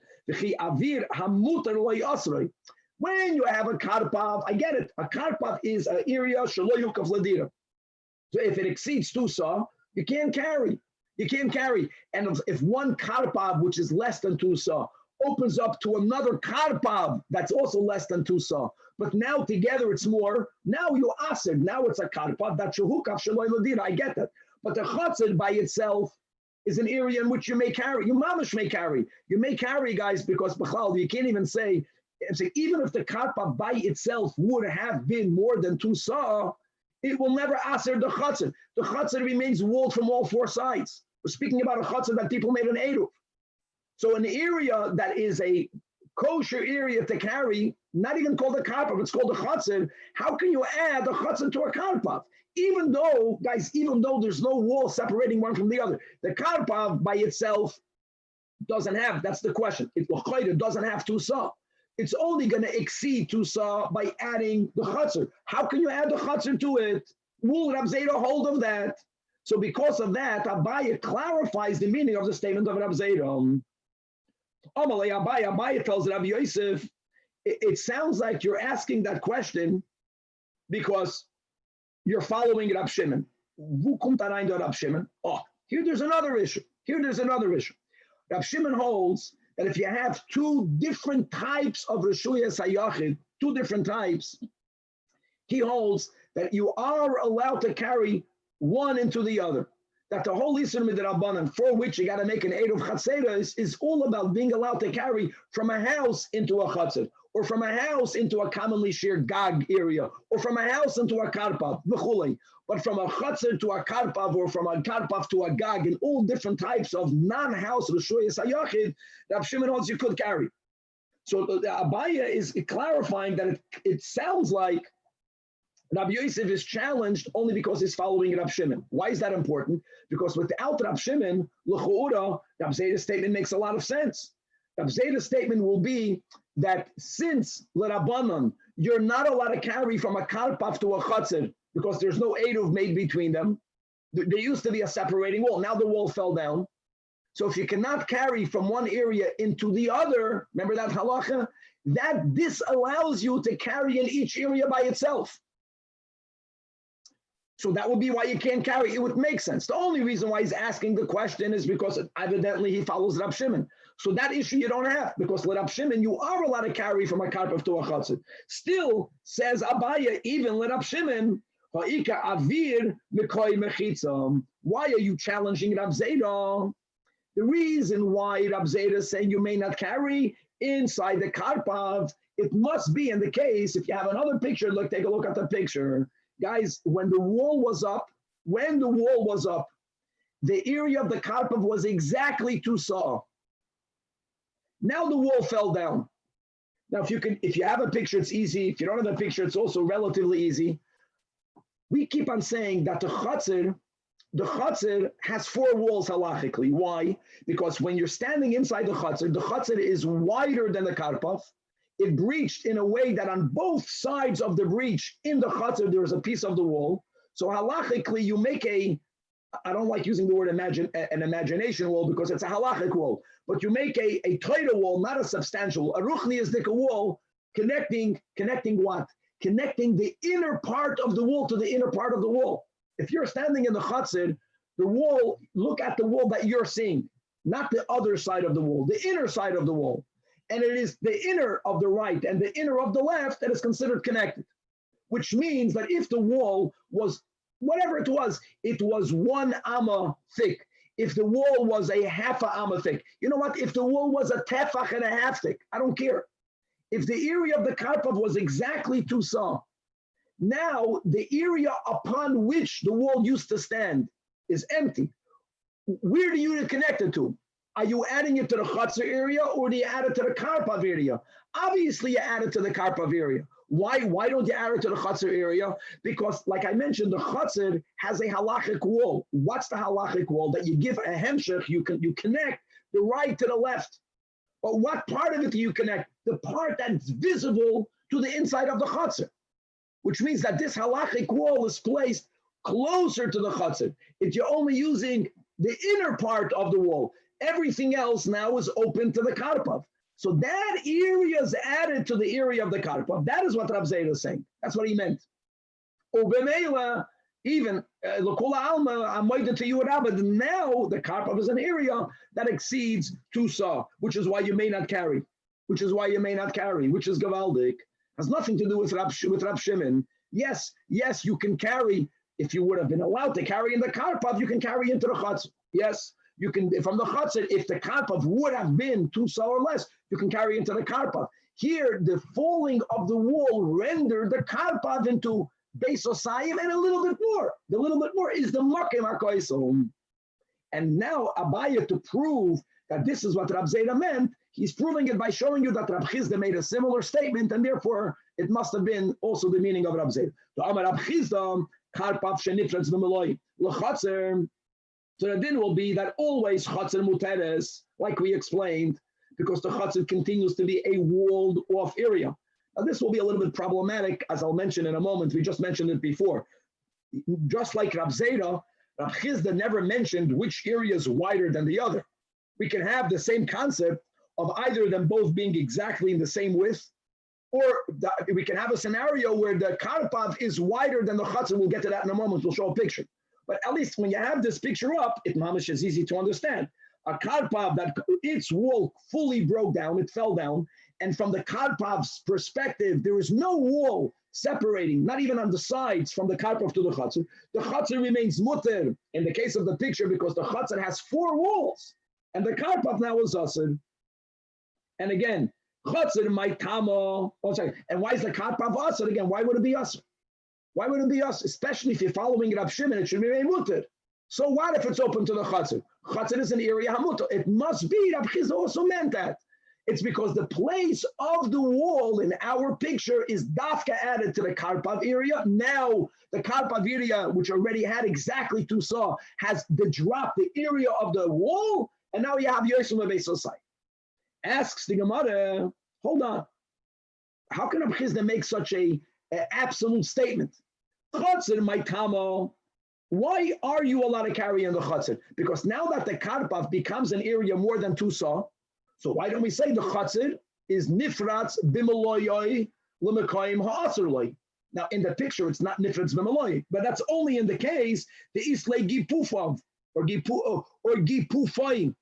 When you have a Karpav, I get it. A Karpav is an area shelo yukaf ladira. So if it exceeds 2 sa, you can't carry. You can't carry. And if one Karpav, which is less than 2 sa, opens up to another Karpav that's also less than 2 sa, but now together it's more, now you aser, now it's a Karpav, that's shehukaf shelo ladira. I get that. But the Chatzir by itself is an area in which you may carry. You mamish may carry. You may carry, guys, because b'chlal, you can't even say, even if the Karpav by itself would have been more than 2 sa, it will never aser the Chatzir. The Chatzir remains walled from all 4 sides. We're speaking about a Chatzir that people made an eruv. So an area that is a kosher area to carry, not even called a Karpav, it's called a Chatzir. How can you add a Chatzir to a Karpav? Even though, guys, even though there's no wall separating one from the other, the Karpav by itself doesn't have, that's the question. It doesn't have 2 sa. It's only going to exceed 2 sa by adding the Chatzir. How can you add the Chatzir to it? Will Rav Zajac hold of that? So because of that, Abaye clarifies the meaning of the statement of Rav Zajac. Abaye tells Rabbi Yosef, it sounds like you're asking that question because you're following Rab Shimon. Oh, here there's another issue. Rab Shimon holds that if you have 2 different types of Reshuyas Hayachid, 2 different types, he holds that you are allowed to carry one into the other. That the whole Yisur Midrabanan, for which you got to make an Eruv Chatzera, is all about being allowed to carry from a house into a Chatzir, or from a house into a commonly shared Gag area, or from a house into a Karpav, v'chulei. But from a Chatzir to a Karpav, or from a Karpav to a Gag, and all different types of non-house Reshuyas Hayachid, Rab Shimon holds you could carry. So the Abaye is clarifying that it sounds like Rabbi Yosef is challenged only because he's following Rab Shimon. Why is that important? Because without Rab Shimon, l'chu'ura, Rab Zaid's statement makes a lot of sense. Rab Zaid's statement will be that since l'Rabbanan, you're not allowed to carry from a Karpav to a Chatzir because there's no eruv made between them. There used to be a separating wall. Now the wall fell down. So if you cannot carry from one area into the other, remember that halacha? That this allows you to carry in each area by itself. So that would be why you can't carry. It would make sense. The only reason why he's asking the question is because evidently he follows Rab Shimon. So that issue you don't have, because with Rab Shimon, you are allowed to carry from a Karpav to a Chatzir. Still, says Abaye, even with Rab Shimon, why are you challenging Rab Zajac? The reason why Rab Zajac is saying you may not carry inside the Karpav, it must be in the case, if you have another picture, look, take a look at the picture. Guys, when the wall was up, the area of the Karpav was exactly 2 sa. Now the wall fell down. Now, if you have a picture, it's easy. If you don't have a picture, it's also relatively easy. We keep on saying that the Chatzir has 4 walls halachically. Why? Because when you're standing inside the Chatzir is wider than the Karpav. It breached in a way that on both sides of the breach in the Chatzir, there is a piece of the wall. So halachically, you make I don't like using the word an imagination wall because it's a halachic wall, but you make a Torah wall, not a substantial, a ruchniistic wall, connecting what? Connecting the inner part of the wall to the inner part of the wall. If you're standing in the Chatzir, the wall, look at the wall that you're seeing, not the other side of the wall, the inner side of the wall. And it is the inner of the right and the inner of the left that is considered connected, which means that if the wall was whatever it was 1 amma thick. If the wall was a half a amma thick, you know what? If the wall was a tefach and a half thick, I don't care. If the area of the karpav was exactly 2 saw, now the area upon which the wall used to stand is empty. Where do you connect it to? Are you adding it to the chutzner area or do you add it to the karpav area? Obviously, you add it to the karpav area. Why don't you add it to the chutzner area? Because, like I mentioned, the chutzner has a halachic wall. What's the halachic wall? That you give a hemshech, you connect the right to the left. But what part of it do you connect? The part that's visible to the inside of the chutzner, which means that this halachic wall is placed closer to the chutzner. If you're only using the inner part of the wall, everything else now is open to the karpav. So that area is added to the area of the karpav. That is what Rab Zajac is saying. That's what he meant. Ubemela, even l'kula alma, I'm waiting to you, Rabbi. Now the karpav is an area that exceeds 2 saw, which is why you may not carry. Which is gavaldik. Has nothing to do with Rab Shimon. Yes, you can carry. If you would have been allowed to carry in the karpav, you can carry into the chutzner. Yes. You can, from the chutzner, if the karpav would have been 2 saw or less, you can carry into the karpav. Here, the falling of the wall rendered the karpav into beis osayim and a little bit more. The little bit more is the makim hakoisom. And now Abaya, to prove that this is what Rab Zajac meant, he's proving it by showing you that Rab Chizda made a similar statement, and therefore it must have been also the meaning of Rab Zajac. So Amar Rab Chizda, karpav shenifretz v'meloi l'chutzner. So the din will be that always chutzner muteres, like we explained, because the chutzner continues to be a walled-off area. Now this will be a little bit problematic, as I'll mention in a moment. We just mentioned it before. Just like Rab Zajac, Rab Chizda never mentioned which area is wider than the other. We can have the same concept of either of them both being exactly in the same width, or we can have a scenario where the karpav is wider than the chutzner. We'll get to that in a moment. We'll show a picture. But at least when you have this picture up, it mamish is easy to understand. A karpav that its wall fully broke down, it fell down, and from the karpav's perspective, there is no wall separating, not even on the sides from the karpav to the chutzner. The chutzner remains mutter in the case of the picture because the chutzner has 4 walls, and the karpav now is asr. And again, chutzner maitamo. Oh, sorry. And why is the karpav asr again? Why would it be asr? Why would it be us? Especially if you're following Rab Shimon, it should be mutter. So what if it's open to the chutzner? Chutzner is an area hamutter. It must be. Rab Chizda also meant that. It's because the place of the wall in our picture is dafka added to the karpav area. Now the karpav area, which already had exactly 2 saw, has dropped the area of the wall, and now you have Yosem beis osai. Asks the Gemara, hold on. How can Rab Chizda make such a absolute statement? Chutzner maitamo. Why are you allowed to carry in the chutzner? Because now that the karpav becomes an area more than 2 saw, so why don't we say the chutzner is nifratz b'meloyoi l'mekayim ha'asrloi? Now in the picture it's not nifratz b'meloyoi, but that's only in the case the islay gipufav or gipufay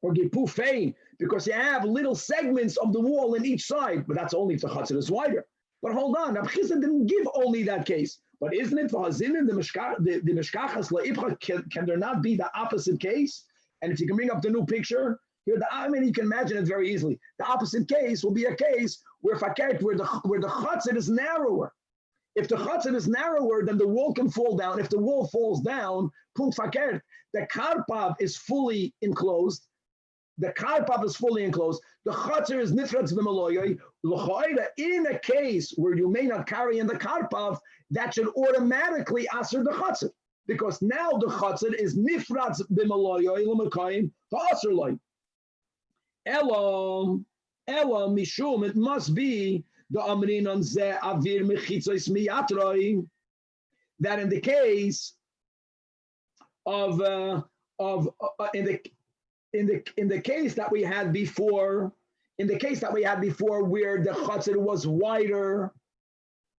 or gipufay, because you have little segments of the wall in each side, but that's only if the chutzner is wider. But hold on, Rab Chizda didn't give only that case. But isn't it for Hazin in the Mishkachas La'ibcha, can there not be the opposite case? And if you can bring up the new picture, here, you can imagine it very easily. The opposite case will be a case where the chutzner is narrower. If the chutzner is narrower, then the wall can fall down. If the wall falls down, punt fakert, the karpav is fully enclosed. The karpav is fully enclosed. The chutzner is nifratz b'meloyoi. In a case where you may not carry in the karpav, that should automatically asr the chutzner, because now the chutzner is nifratz b'meloyoi l'mekayim ha'asr loy. Ela mishum, it must be the amrin on ze avir mechitzos miyatroi, that in the case of in the case that we had before, where the chutzner was wider,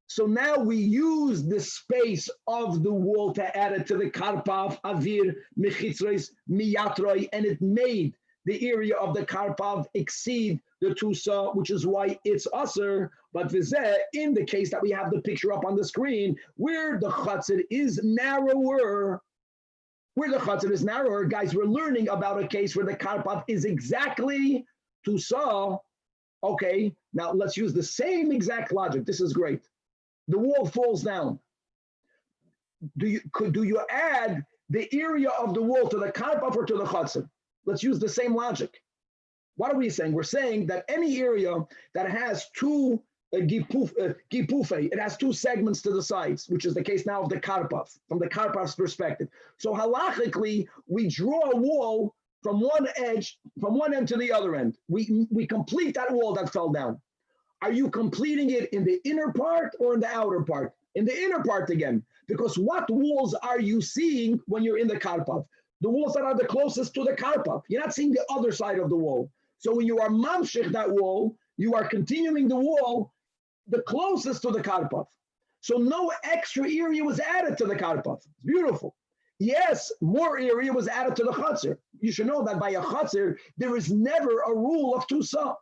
so now we use the space of the wall to add it to the karpav avir mechitzos miyatroi, and it made the area of the karpav exceed the tusa, which is why it's usher. But vizeh, in the case that we have the picture up on the screen, where the chatzir is narrower, guys, we're learning about a case where the karpav is exactly tusa. Okay, now let's use the same exact logic. This is great. The wall falls down. Do you add the area of the wall to the karpav or to the chatzir? Let's use the same logic. What are we saying? We're saying that any area that has two gipufe, it has two segments to the sides, which is the case now of the karpav, from the karpav's perspective. So halachically, we draw a wall from one edge, from one end to the other end. We complete that wall that fell down. Are you completing it in the inner part or in the outer part? In the inner part again, because what walls are you seeing when you're in the karpav? The walls that are the closest to the karpav. You're not seeing the other side of the wall. So when you are mamshich that wall, you are continuing the wall the closest to the karpav. So no extra area was added to the karpav. It's beautiful. Yes, more area was added to the chatzir. You should know that by a chatzir, there is never a rule of tusa.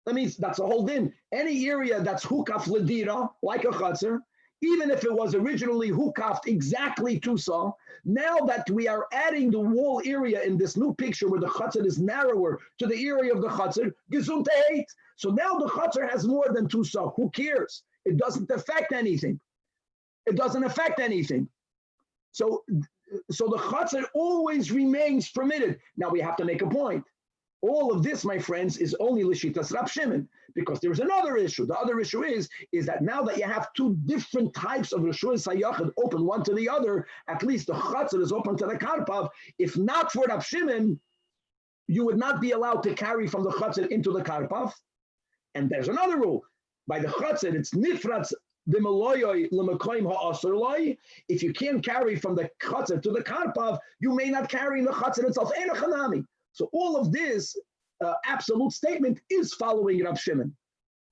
That means that's a whole din. Any area that's hukaf ledira, like a chatzir, even if it was originally hukafed exactly tusa, now that we are adding the wall area in this new picture where the chatzir is narrower to the area of the chatzir, gesund eight. So now the chatzir has more than tusa. Who cares? It doesn't affect anything. It doesn't affect anything. So the chatzir always remains permitted. Now we have to make a point. All of this, my friends, is only l'shitas Rab Shimon, because there's another issue. The other issue is that now that you have two different types of Rishuas HaYachid open one to the other, at least the chatzir is open to the karpav. If not for Rab Shimon, you would not be allowed to carry from the chatzir into the karpav. And there's another rule. By the chatzir, it's nifratz b'meloyoi l'mekoim ha'asur loi. If you can't carry from the chatzir to the karpav, you may not carry in the chatzir itself. Ein chanami. So all of this absolute statement is following Rab Shimon.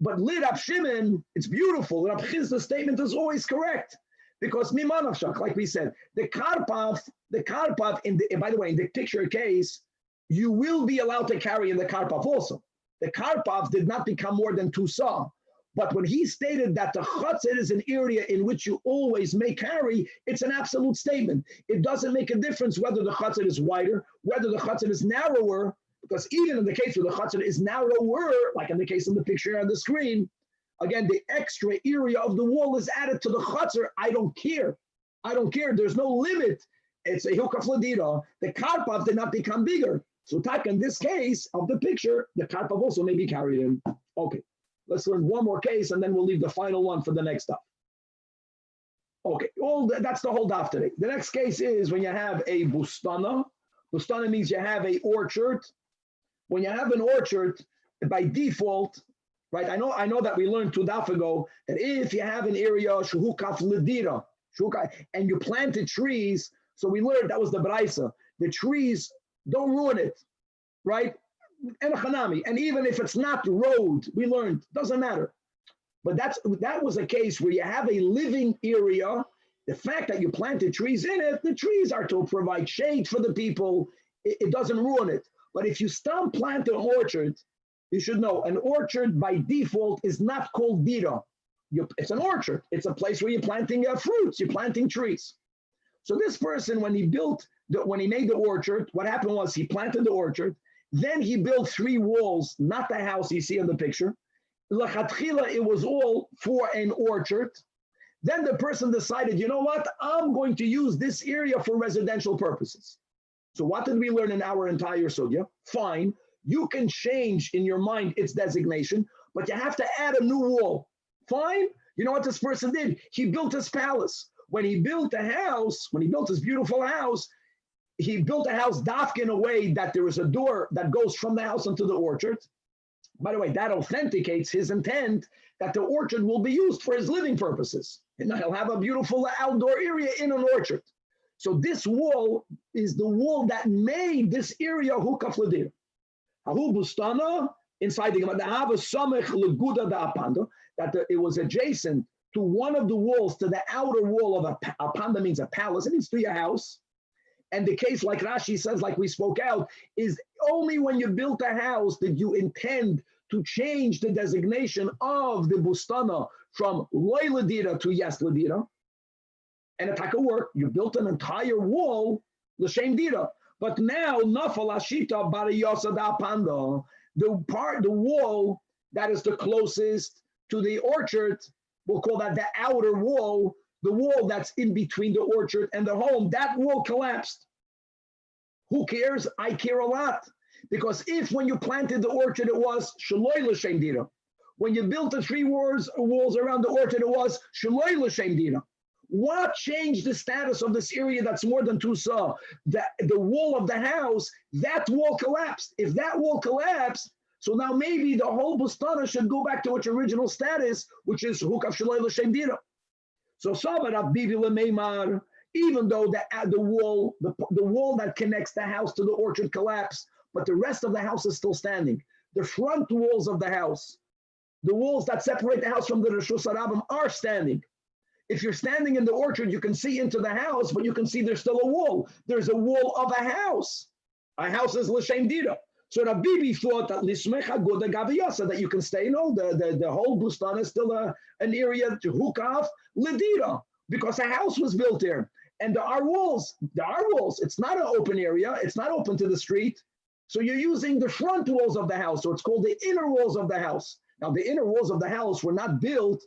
But Rab Shimon, it's beautiful. Rab Chizda's statement is always correct. Because mimanavshach, like we said, the karpav, by the way, in the picture case, you will be allowed to carry in the karpav also. The karpav did not become more than two saw. But when he stated that the chatzir is an area in which you always may carry, it's an absolute statement. It doesn't make a difference whether the chatzir is wider, whether the chatzir is narrower, because even in the case where the chatzir is narrower, like in the case of the picture on the screen, again, the extra area of the wall is added to the chatzir. I don't care. There's no limit. It's a hilkaf ladira. The karpav did not become bigger. So in this case of the picture, the karpav also may be carried in. Okay. Let's learn one more case, and then we'll leave the final one for the next daf. Okay, that's the whole daf today. The next case is when you have a bustana. Bustana means you have an orchard. When you have an orchard, by default, right? I know that we learned 2 daf ago that if you have an area shuhukaf ledira, and you planted trees, so we learned that was the braisa. The trees don't ruin it, right? And even if it's not the road, we learned, doesn't matter. But that was a case where you have a living area. The fact that you planted trees in it, the trees are to provide shade for the people. It doesn't ruin it. But if you stop planting an orchard, you should know an orchard by default is not called dira. It's an orchard. It's a place where you're planting fruits. You're planting trees. So this person, when he made the orchard, what happened was he planted the orchard. Then he built 3 walls, not the house you see in the picture. L'chatchila, it was all for an orchard. Then the person decided, you know what? I'm going to use this area for residential purposes. So what did we learn in our entire sugya? Fine, you can change in your mind its designation, but you have to add a new wall. Fine. You know what this person did? He built his palace. When he built his beautiful house, he built a house dafka in a way that there is a door that goes from the house into the orchard. By the way, that authenticates his intent that the orchard will be used for his living purposes. And he'll have a beautiful outdoor area in an orchard. So this wall is the wall that made this area hukaf ledir. Hahu bustana, inside the Gemara, that it was adjacent to one of the walls, to the outer wall of a panda means a palace. It means to your house. And the case, like Rashi says, like we spoke out, is only when you built a house did you intend to change the designation of the bustana from loy ledira to yes ledira. And it could work. You built an entire wall, l'shem dira. But now, nafal ashita bariyasa da panda, the wall that is the closest to the orchard, we'll call that the outer wall, the wall that's in between the orchard and the home, that wall collapsed. Who cares? I care a lot. Because if when you planted the orchard, it was shaloi l'shem dira. When you built the three walls around the orchard, it was shaloi l'shem dira. What changed the status of this area that's more than 2 sa? The wall of the house, that wall collapsed. If that wall collapsed, so now maybe the whole bustana should go back to its original status, which is hukav shaloi l'shem dira. So even though the wall that connects the house to the orchard collapsed, but the rest of the house is still standing. The front walls of the house, the walls that separate the house from the Reshus Harabim are standing. If you're standing in the orchard, you can see into the house, but you can see there's still a wall. There's a wall of a house. A house is l'shem dira. So Rabbi thought that lismecha goda gaviyasa, that you can stay. No, the whole bustan is still an area to hukav ledira, because a house was built there. And there are walls. It's not an open area. It's not open to the street. So you're using the front walls of the house. So it's called the inner walls of the house. Now the inner walls of the house were not built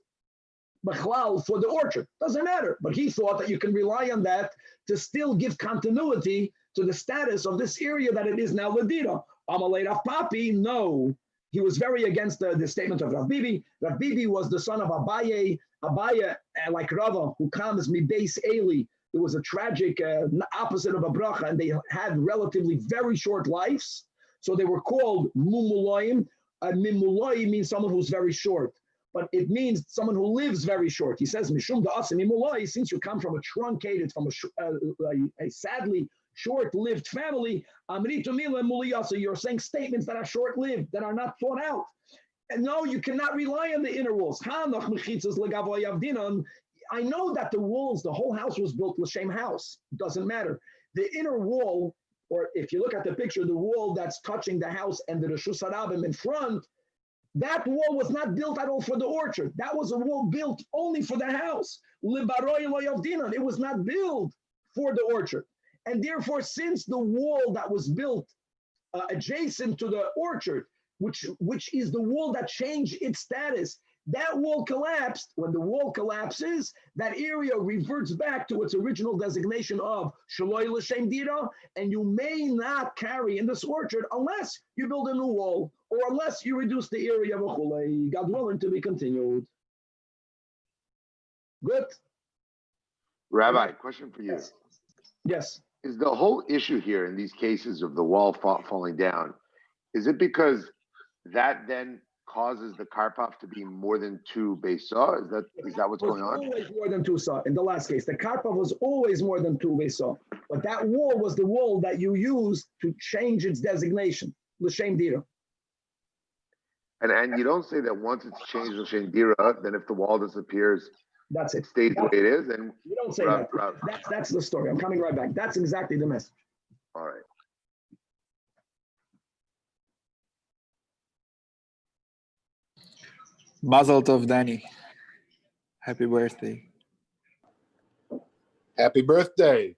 for the orchard. Doesn't matter. But he thought that you can rely on that to still give continuity to the status of this area that it is now Ledira. Amalei Rav Papi, no. He was very against the statement of Rav Bibi. Rav Bibi was the son of Abaye, like Rava, who comes Mibeis Eli. It was a tragic opposite of a bracha, and they had relatively very short lives. So they were called Mumuloim. Mimuloi means someone who's very short, but it means someone who lives very short. He says, Mishum da'asim Mimuloi, since you come from a truncated, from a sadly short-lived family, Amritu Mila Muliyasa, you're saying statements that are short-lived, that are not thought out. And no, you cannot rely on the inner walls. I know that the walls, the whole house was built l'shem house. Doesn't matter. The inner wall, or if you look at the picture, the wall that's touching the house and the Reshus Harabim in front, that wall was not built at all for the orchard. That was a wall built only for the house. It was not built for the orchard. And therefore, since the wall that was built adjacent to the orchard, which is the wall that changed its status, that wall collapsed. When the wall collapses, that area reverts back to its original designation of Shaloi L'Shem Dira, and you may not carry in this orchard unless you build a new wall or unless you reduce the area of a chulei. God willing, to be continued. Good? Rabbi, question for you. Yes. Is the whole issue here in these cases of the wall falling down, is it because that then causes the karpaf to be more than 2 beisah? Is that what's going on? Always more than 2 saw in the last case. The karpaf was always more than 2 beisah, but that wall was the wall that you used to change its designation, l'shem dira. And you don't say that once it's changed l'shem dira, then if the wall disappears, that's it. It stays the way it is. And you don't say that. That's the story. I'm coming right back. That's exactly the message. All right. Mazel tov, Danny. Happy birthday. Happy birthday.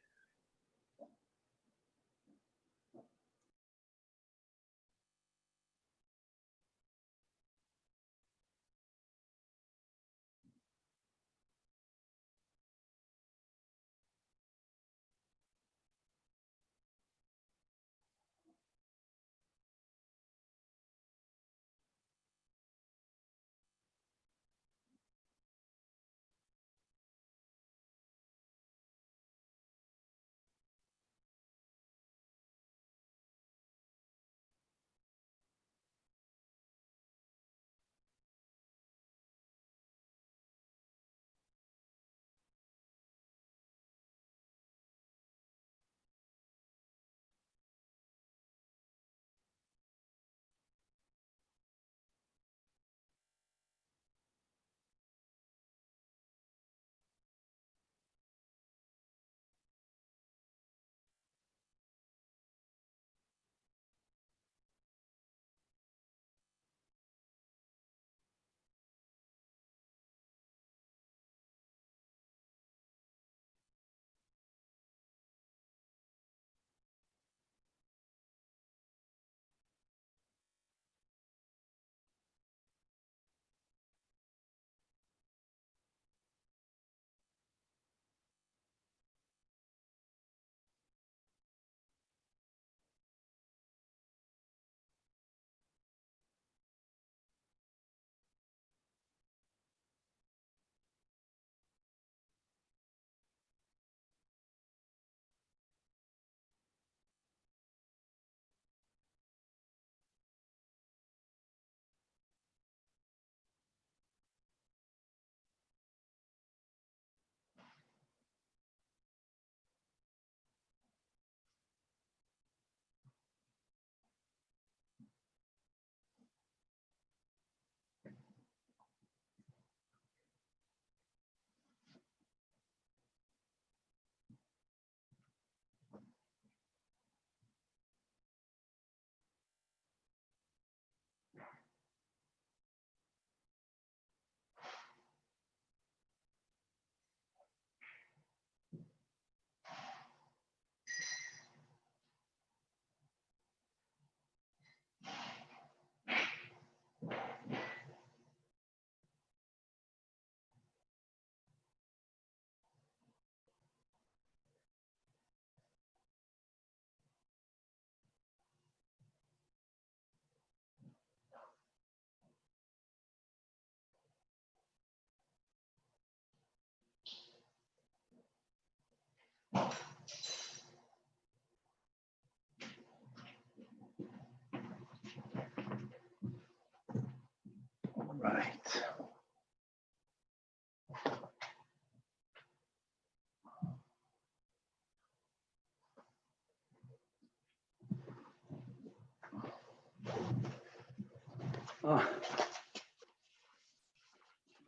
Right.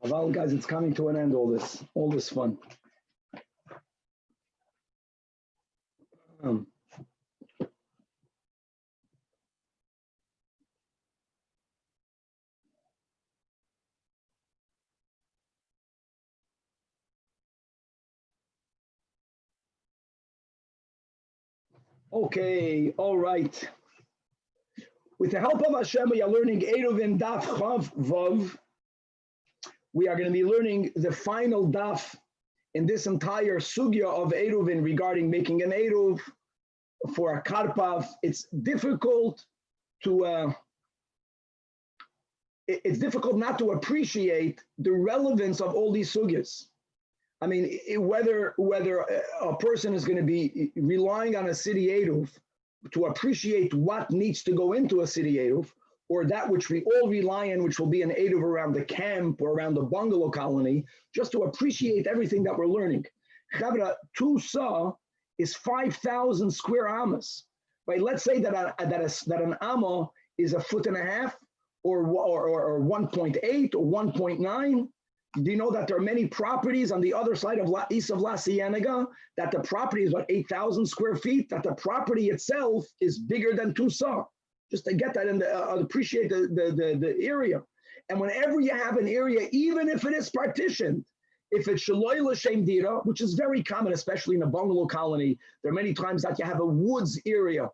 Well, guys, it's coming to an end, all this fun. Okay, all right. With the help of Hashem, we are learning ERUVIN Daf Chav Vav. We are going to be learning the final daf in this entire sugya of ERUVIN regarding making an Eruv for a karpav. It's difficult not to appreciate the relevance of all these sugyas. I mean, whether a person is going to be relying on a city Eruv to appreciate what needs to go into a city Eruv, or that which we all rely on, which will be an Eruv around the camp or around the bungalow colony, just to appreciate everything that we're learning. Chavra, 2 sa is 5,000 square amas. Right? Let's say that an amma is 1.5 feet or 1.8 or 1.9. Do you know that there are many properties on the other side of east of La Cienega, that the property is about 8,000 square feet, that the property itself is bigger than 2 sa? Just to get that and appreciate the area. And whenever you have an area, even if it is partitioned, if it's shaloi l'shem dira, which is very common, especially in a bungalow colony, there are many times that you have a woods area.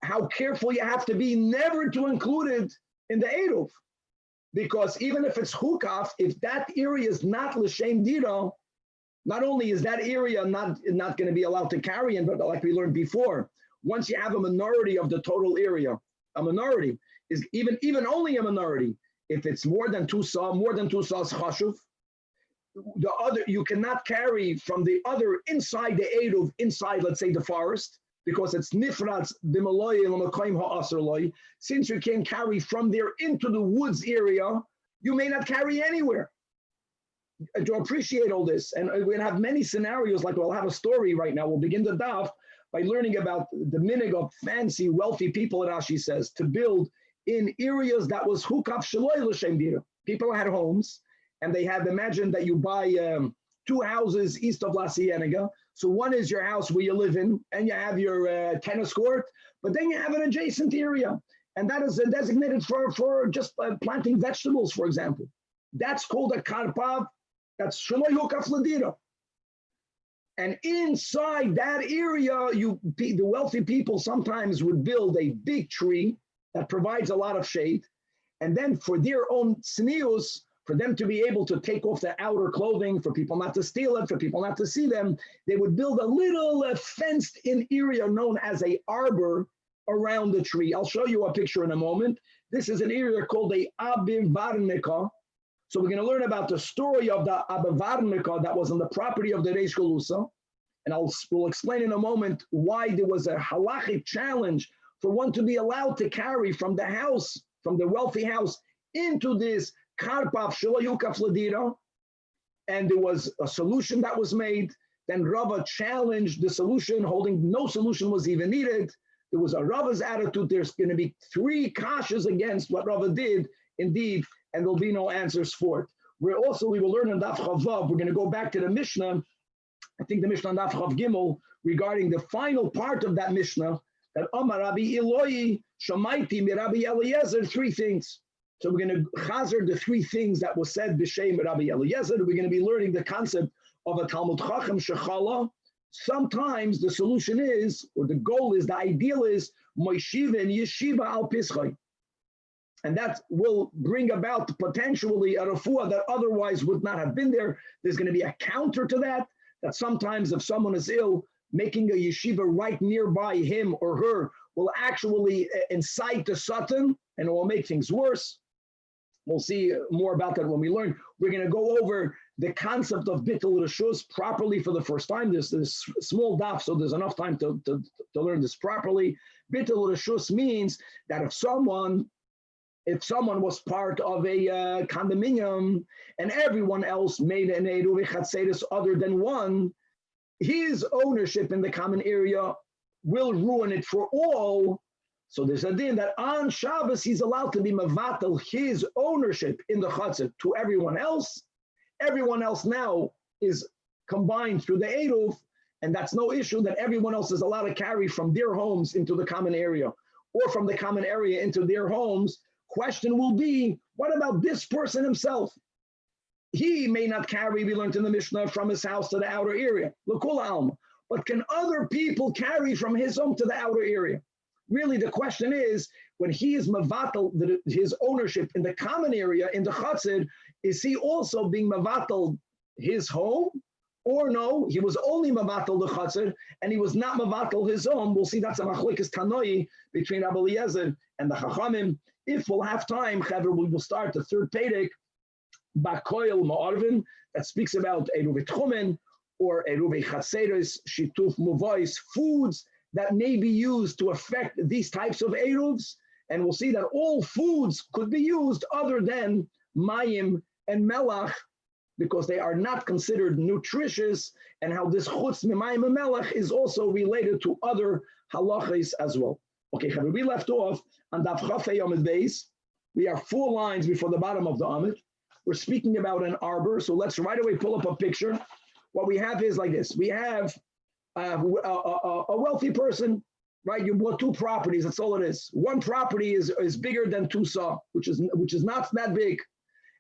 How careful you have to be never to include it in the Eruv. Because even if it's hukaf, if that area is not l'shem dira, not only is that area not going to be allowed to carry in, but like we learned before, once you have a minority of the total area, a minority is even only a minority. If it's more than 2 sa is chashuv. The other, you cannot carry from the other inside the Eruv, inside, let's say, the forest, because it's nifratz b'maloi l'makoim ha'asrloi. Since you can carry from there into the woods area, you may not carry anywhere. To appreciate all this, and we're gonna have many scenarios. Like we'll have a story right now. We'll begin the daf by learning about the minig of fancy, wealthy people, Rashi says, to build in areas that was hukaf shaloi l'shem dira. People had homes, and they had imagined that you buy 2 houses east of La Cienega. So one is your house where you live in, and you have your tennis court, but then you have an adjacent area, and that is designated for just planting vegetables, for example. That's called a karpav. That's shaloi hukaf l'dira. And inside that area, the wealthy people sometimes would build a big tree that provides a lot of shade. And then for their own tznius, for them to be able to take off the outer clothing, for people not to steal it, for people not to see them, they would build a little fenced-in area known as a arbor around the tree. I'll show you a picture in a moment. This is an area called a abivarnika. So we're going to learn about the story of the abivarnika that was on the property of the Reish Galusa. And we'll explain in a moment why there was a halachic challenge for one to be allowed to carry from the house, from the wealthy house, into this karpav shaloi hukaf l'dira. And there was a solution that was made. Then Rava challenged the solution, holding no solution was even needed. There was a Rava's attitude. There's going to be 3 kashas against what Rava did, indeed, and there'll be no answers for it. We will learn in Daf Chavav. We're going to go back to the Mishnah. I think the Mishnah in Daf Chav Gimel, regarding the final part of that Mishnah, that Amar Rabbi Eloi Shamaiti mi Rabbi Eliezer, 3 things. So we're going to chazer the 3 things that was said b'shem Rabbi Eliezer. We're going to be learning the concept of a Talmud Chacham Shechala. Sometimes the solution is, or the goal is, the ideal is, Moishiven Yeshiva al Pischai. And that will bring about potentially a refuah that otherwise would not have been there. There's going to be a counter to that sometimes if someone is ill, making a yeshiva right nearby him or her will actually incite the satan and it will make things worse. We'll see more about that when we learn. We're going to go over the concept of bittul reshus properly for the first time. There's this small daf, so there's enough time to learn this properly. Bittul reshus means that if someone if someone was part of a condominium and everyone else made an eruv chatzeris other than one, his ownership in the common area will ruin it for all. So there's a din that on Shabbos he's allowed to be mevatel his ownership in the chatzir to everyone else. Everyone else now is combined through the eruv, and that's no issue that everyone else is allowed to carry from their homes into the common area or from the common area into their homes. Question will be, what about this person himself? He may not carry, we learned in the Mishnah, from his house to the outer area. But can other people carry from his home to the outer area? Really, the question is, when he is mevatel his ownership in the common area, in the chatzir, is he also being mevatel his home? Or no, he was only mevatel the chatzir, and he was not mevatel his home. We'll see that's a machlokes tanoi between Rabbi Eliezer and the Chachamim. If we'll have time, Chaver, we will start the third Perek, Bakoil Ma'arvin, that speaks about ERUVIN Tchumen, or ERUVIN Chatzeres, Shituf Muvois, foods that may be used to affect these types of eruvs. And we'll see that all foods could be used other than mayim and melach, because they are not considered nutritious, and how this chutz mimayim and melach is also related to other halachas as well. Okay, we left off on Daf Chafei Amid Beis. We are 4 lines before the bottom of the Amid. We're speaking about an arbor, so let's right away pull up a picture. What we have is like this. We have a wealthy person, right? You bought 2 properties, that's all it is. One property is bigger than 2 saw, which is not that big.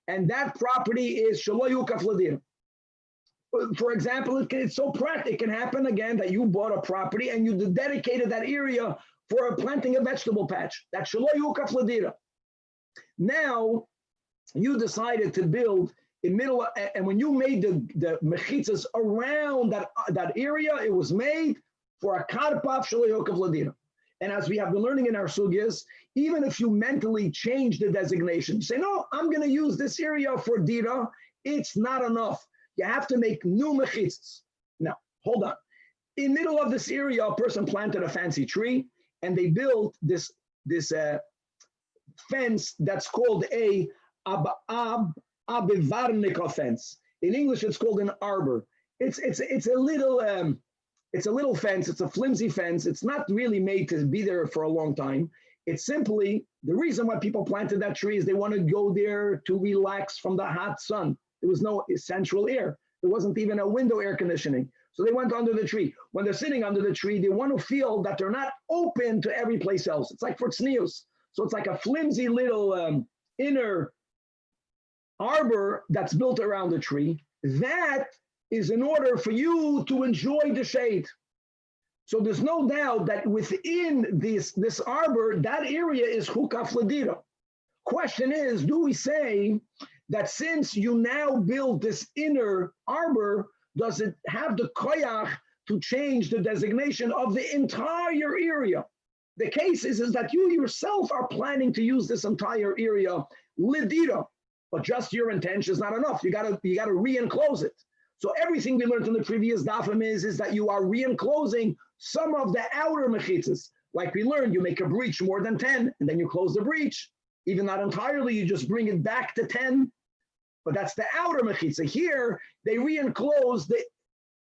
And that property is shelo yukaf ladir. For example, it's so practical. It can happen again that you bought a property and you dedicated that area for planting a vegetable patch. That's shelo yukaf ladir. Now, you decided to build in middle, and when you made the mechitzas around that area, it was made for a karpaf shelo yukaf ladir. And as we have been learning in our sugyas, even if you mentally change the designation, you say, no, I'm going to use this area for dira, it's not enough. You have to make new mechitzas. Now, hold on. In middle of this area, a person planted a fancy tree, and they built this fence that's called a abivarnika fence. In English, it's called an arbor. It's a little fence. It's a flimsy fence. It's not really made to be there for a long time. It's simply the reason why people planted that tree is they want to go there to relax from the hot sun. There was no central air. There wasn't even a window air conditioning. So they went under the tree. When they're sitting under the tree, they want to feel that they're not open to every place else. It's like for tznius. So it's like a flimsy little inner arbor that's built around the tree. That is in order for you to enjoy the shade. So there's no doubt that within this arbor, that area is chukaf ladira. Question is, do we say that since you now build this inner arbor, does it have the koyach to change the designation of the entire area? The case is that you yourself are planning to use this entire area lidira, but just your intention is not enough. You gotta re-enclose it. So everything we learned in the previous dafim is that you are re-enclosing some of the outer mechitzas. Like we learned, you make a breach more than 10, and then you close the breach. Even not entirely, you just bring it back to 10. But that's the outer mechitzah. Here, they re-enclosed,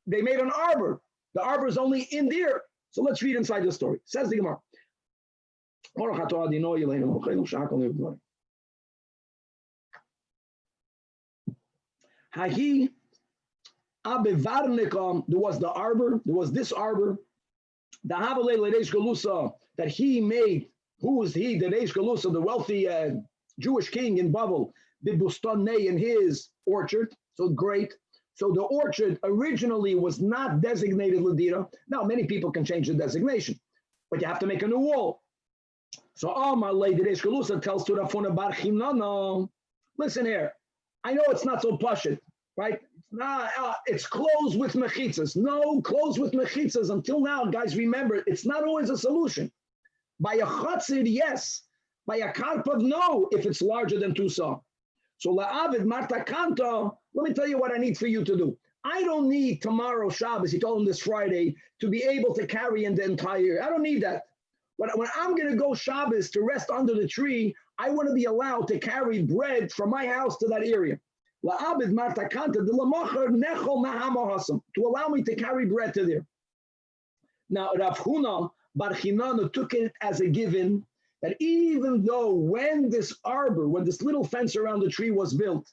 they made an arbor. The arbor is only in there. So let's read inside the story. Says the Gemara. Hahi abevarnikom, there was the arbor, there was this arbor. The Havalei Leish Galusa that he made. Who was he? The Reish Galusa, the wealthy Jewish king in Babel, Bibustane in his orchard. So great. So the orchard originally was not designated Ladira. Now many people can change the designation, but you have to make a new wall. So Amalei the Reish Galusa tells to Rafuna Bar Chinana, listen here. I know it's not so pashut, right? It's closed with mechitzas. No, closed with mechitzas. Until now, guys, remember, it's not always a solution. By a chatzir, yes. By a karpav, no, if it's larger than 2 saw. So la'avid marta kanto, let me tell you what I need for you to do. I don't need tomorrow Shabbos, he told him this Friday, to be able to carry in the entire, I don't need that. When I'm going to go Shabbos to rest under the tree, I want to be allowed to carry bread from my house to that area. To allow me to carry bread to there. Now, Rav Huna Bar Chinana took it as a given that even though when this arbor, when this little fence around the tree was built,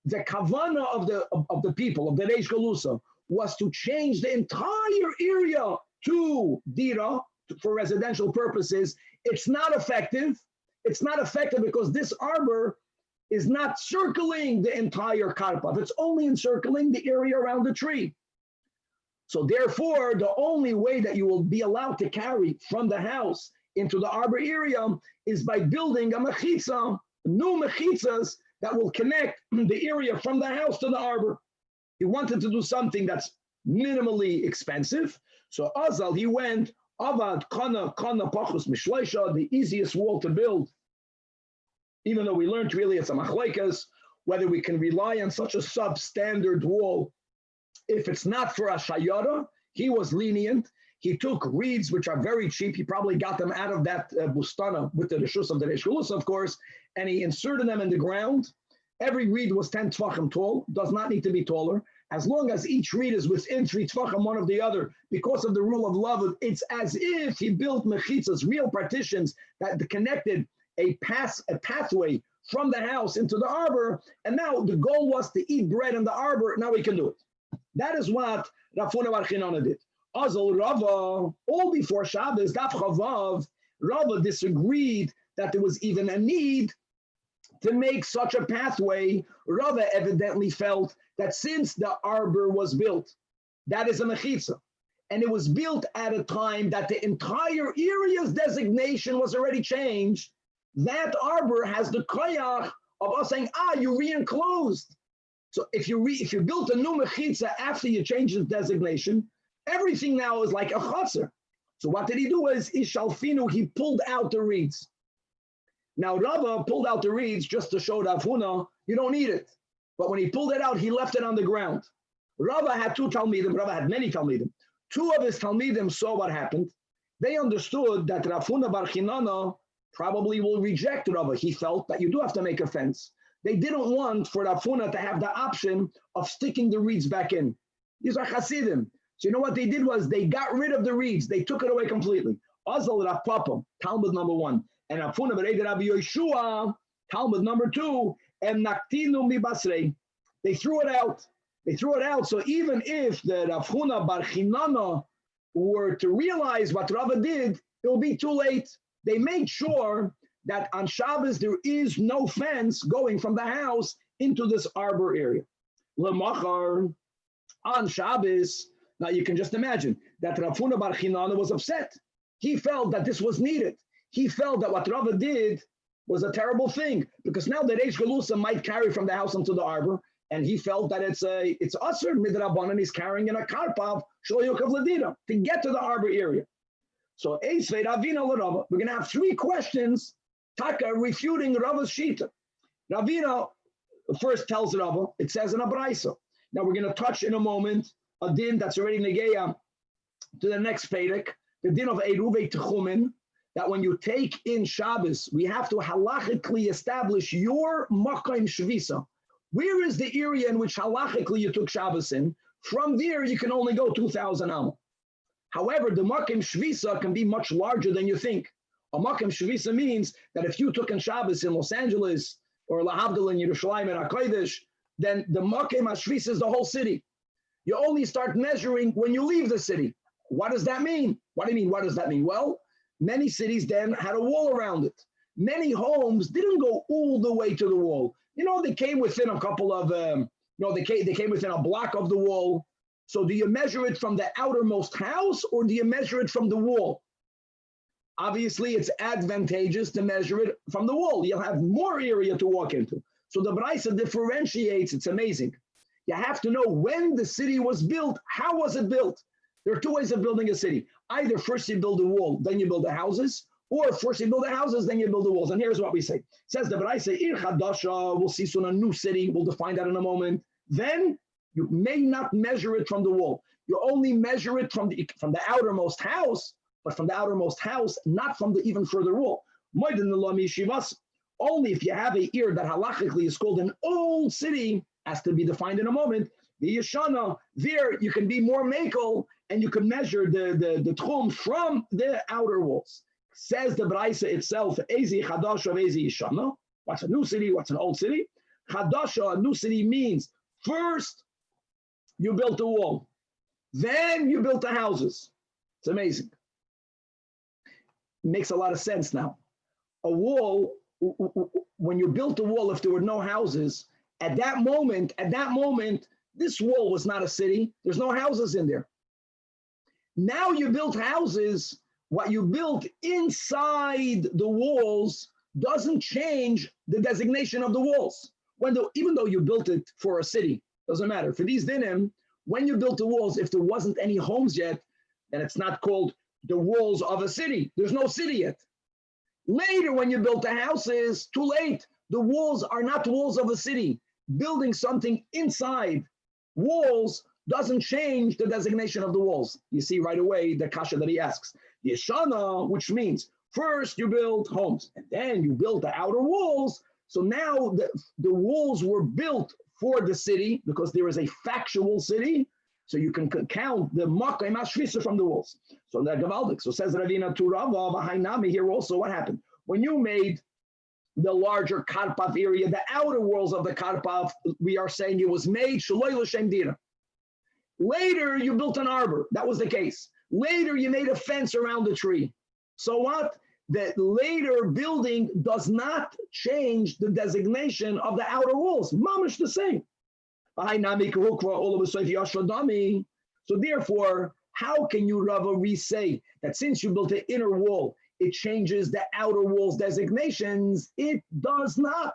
the kavana of the people, of the Reish Galusa, was to change the entire area to dira, for residential purposes, it's not effective. It's not effective because this arbor is not circling the entire karpav. It's only encircling the area around the tree. So therefore, the only way that you will be allowed to carry from the house into the arbor area is by building a mechitza, new mechitzas that will connect the area from the house to the arbor. He wanted to do something that's minimally expensive. So Azal, he went, Avad kana pachus mishleisha, the easiest wall to build. Even though we learned really it's a machlekes, whether we can rely on such a substandard wall. If it's not for a shayara, he was lenient. He took reeds, which are very cheap. He probably got them out of that bustana with the reshus of the Reish Galusa, of course, and he inserted them in the ground. Every reed was 10 tefachim tall, does not need to be taller. As long as each reed is within 3 tefachim one of the other, because of the rule of love, it's as if he built mechitzas, real partitions that connected a pathway from the house into the arbor, and now the goal was to eat bread in the arbor. Now we can do it. That is what Rav Huna Bar Chinana did. Azal Rava, all before Shabbos, Daf Chavav, Rava disagreed that there was even a need to make such a pathway. Rava evidently felt that since the arbor was built, that is a mechitza, and it was built at a time that the entire area's designation was already changed, that arbor has the koyach of us saying, you re-enclosed. So if you built a new mechitza after you changed the designation, everything now is like a chotzer. So what did he do is, Ishalfinu, he pulled out the reeds. Now Rava pulled out the reeds just to show Rav Huna, you don't need it. But when he pulled it out, he left it on the ground. Rava had 2 Talmidim, Rava had many Talmidim. 2 of his Talmidim saw what happened. They understood that Rav Huna Bar Chinana probably will reject Rava. He felt that you do have to make a fence. They didn't want for Rav Huna to have the option of sticking the reeds back in. These are Hasidim. So you know what they did was they got rid of the reeds. They took it away completely. Azal Rav Papa, Talmud number 1. And Rav Huna Bereid Rabbi Yoshua, Talmud number 2. And Naktinu Mi Basrei. They threw it out. They threw it out. So even if the Rav Huna Bar Chinana were to realize what Rava did, it will be too late. They made sure that on Shabbos there is no fence going from the house into this arbor area. Lemachar, on Shabbos, now you can just imagine that Rav Huna Bar Chinana was upset. He felt that this was needed. He felt that what Rava did was a terrible thing because now the Reish Galusa might carry from the house into the arbor, and he felt that it's usher midrabanan, and he's carrying in a karpav shloyukav ladina to get to the arbor area. So Eisvei Ravina LaRava, we're going to have 3 questions, Taka, refuting Rava's shita. Ravina first tells Rava, it says in a Braisa. Now we're going to touch in a moment a din that's already negeya to the next Perek, the din of ERUVIN Techumin, that when you take in Shabbos, we have to halachically establish your Makom Shvisa. Where is the area in which halachically you took Shabbos in? From there, you can only go 2,000 Amma. However, the Makom Shvisa can be much larger than you think. A Makom Shvisa means that if you took in Shabbos in Los Angeles or Lahavdil in Yerushalayim and HaKodesh, then the Makom Shvisa is the whole city. You only start measuring when you leave the city. What does that mean? What do you mean, what does that mean? Well, many cities then had a wall around it. Many homes didn't go all the way to the wall. They came within a couple of, they came within a block of the wall. So do you measure it from the outermost house or do you measure it from the wall? Obviously, it's advantageous to measure it from the wall. You'll have more area to walk into. So the Braisa differentiates. It's amazing. You have to know when the city was built. How was it built? There are 2 ways of building a city. Either first you build a wall, then you build the houses, or first you build the houses, then you build the walls. And here's what we say. It says the Braisa, Ir Chadasha, we'll see soon a new city. We'll define that in a moment. Then you may not measure it from the wall. You only measure it from the outermost house, but from the outermost house, not from the even further wall. Only if you have a ear that halachically is called an old city, has to be defined in a moment. The Yeshana, there you can be more makel and you can measure the tchum from the outer walls. Says the Braisa itself, Ezi Chadasha, Ezi Yeshana. What's a new city? What's an old city? Chadasha, a new city means first you built the wall, then you built the houses. It's amazing. It makes a lot of sense now. A wall, when you built the wall, if there were no houses, at that moment, this wall was not a city. There's no houses in there. Now you built houses. What you built inside the walls doesn't change the designation of the walls. Even though you built it for a city, doesn't matter. For these dinim, when you built the walls, if there wasn't any homes yet, then it's not called the walls of a city. There's no city yet. Later, when you built the houses, too late. The walls are not the walls of a city. Building something inside walls doesn't change the designation of the walls. You see right away the kasha that he asks. Yeshana, which means first you build homes and then you build the outer walls. So now the walls were built for the city because there is a factual city. So you can count the makkah mashvisa from the walls. So that gavaldik. So says Ravina to Rava Vahainami here also what happened? When you made the larger karpav area, the outer walls of the karpav, we are saying it was made shaloi l'shem dira. Later you built an arbor. That was the case. Later you made a fence around the tree. So what? The later building does not change the designation of the outer walls. Mamish the same. So therefore, how can you, Rava, re-say that since you built an inner wall, it changes the outer wall's designations? It does not.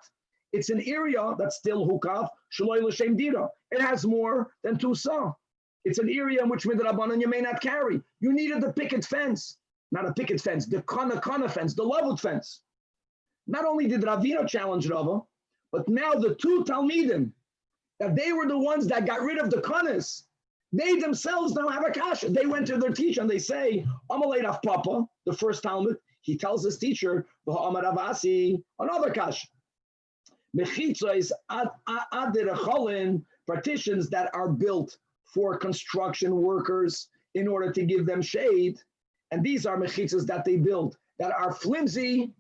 It's an area that's still hukav, shaloi l'shem dira. It has more than two saw. It's an area in which midrabanan you may not carry. You needed the picket fence, not a picket fence, the kana fence, the leveled fence. Not only did Ravina challenge Rava, but now the two Talmidim, that they were the ones that got rid of the kanas, they themselves now have a kasha. They went to their teacher and they say, Amalei Rav Papa, the first Talmud, he tells his teacher, V'ha'amar Avasi, another kasha. Mechitza is adiracholin, partitions that are built for construction workers in order to give them shade. And these are mechitzas that they build that are flimsy.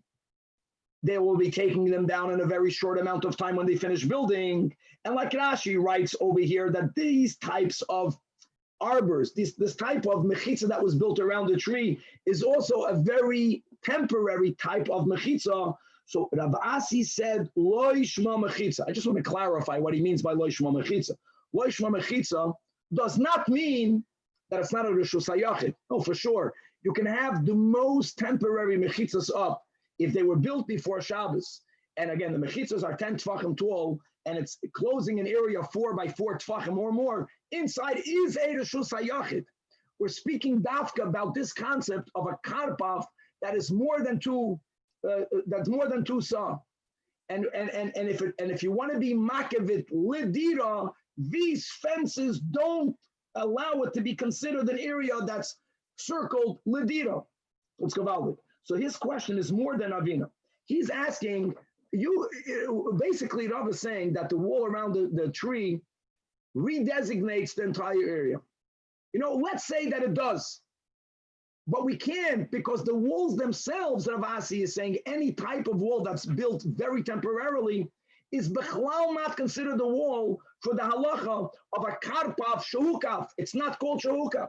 They will be taking them down in a very short amount of time when they finish building. And like Rashi writes over here that these types of arbors, this type of mechitza that was built around the tree is also a very temporary type of mechitza. So Rav Asi said, Lo yishma mechitza. I just want to clarify what he means by Lo yishma mechitza. Lo yishma mechitza does not mean that it's not a reshus hayachid. No, for sure. You can have the most temporary mechitzas up if they were built before Shabbos. And again, the mechitzas are 10 tefachim tall, and it's closing an area 4 by 4 tefachim or more. Inside is a reshus hayachid. We're speaking dafka about this concept of a karpav that is more than two. That's more than two saw. And if you want to be makavit lidira, these fences don't allow it to be considered an area that's circled lidira. Let's go about it. So his question is more than Avina. He's asking you, basically Rav is saying that the wall around the tree redesignates the entire area. Let's say that it does. But we can't, because the walls themselves, Rav Asi is saying, any type of wall that's built very temporarily is bechlal not considered a wall for the halacha of a karpav shehukaf. It's not called shehukaf.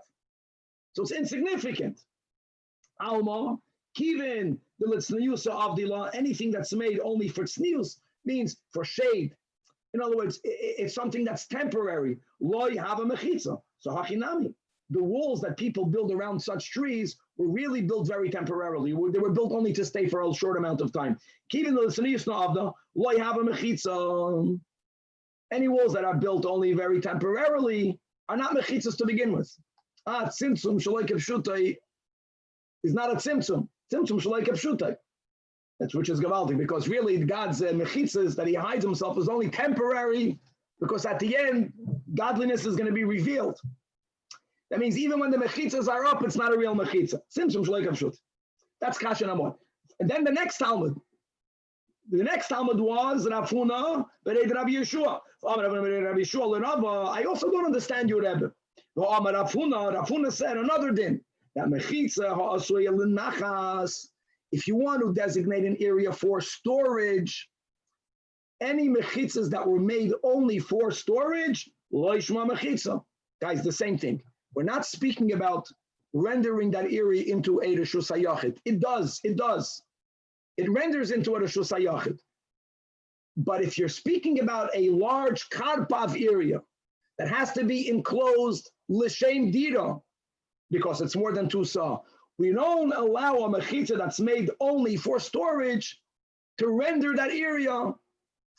So it's insignificant. Alma, kivin, the litzniusa of the law, anything that's made only for tznius means for shade. In other words, it's something that's temporary. Lo have a mechitza. So hachinami. The walls that people build around such trees were really built very temporarily. They were built only to stay for a short amount of time. Any walls that are built only very temporarily are not mechitzas to begin with. Tzimtzum shaloi kepshutai is not a tzimtzum. Tzimtzum shaloi kepshutai. That's which is gavaldi, because really God's mechitzas that he hides himself is only temporary, because at the end, godliness is going to be revealed. That means even when the mechitzas are up, it's not a real mechitza. Simshum shleikav shut. That's kasha namor. And then the next Talmud. The next Talmud was Rafuna, Rabbi Yeshua. I also don't understand you, Rebbe. Rafuna said another din. That mechitza ha'asuya l'nachas. If you want to designate an area for storage, any mechitzas that were made only for storage, lo yishma mechitza. Guys, the same thing. We're not speaking about rendering that area into a reshus hayachid. It does. It renders into a reshus hayachid. But if you're speaking about a large karpav area that has to be enclosed l'shem dira, because it's more than 2 sa, we don't allow a mechitza that's made only for storage to render that area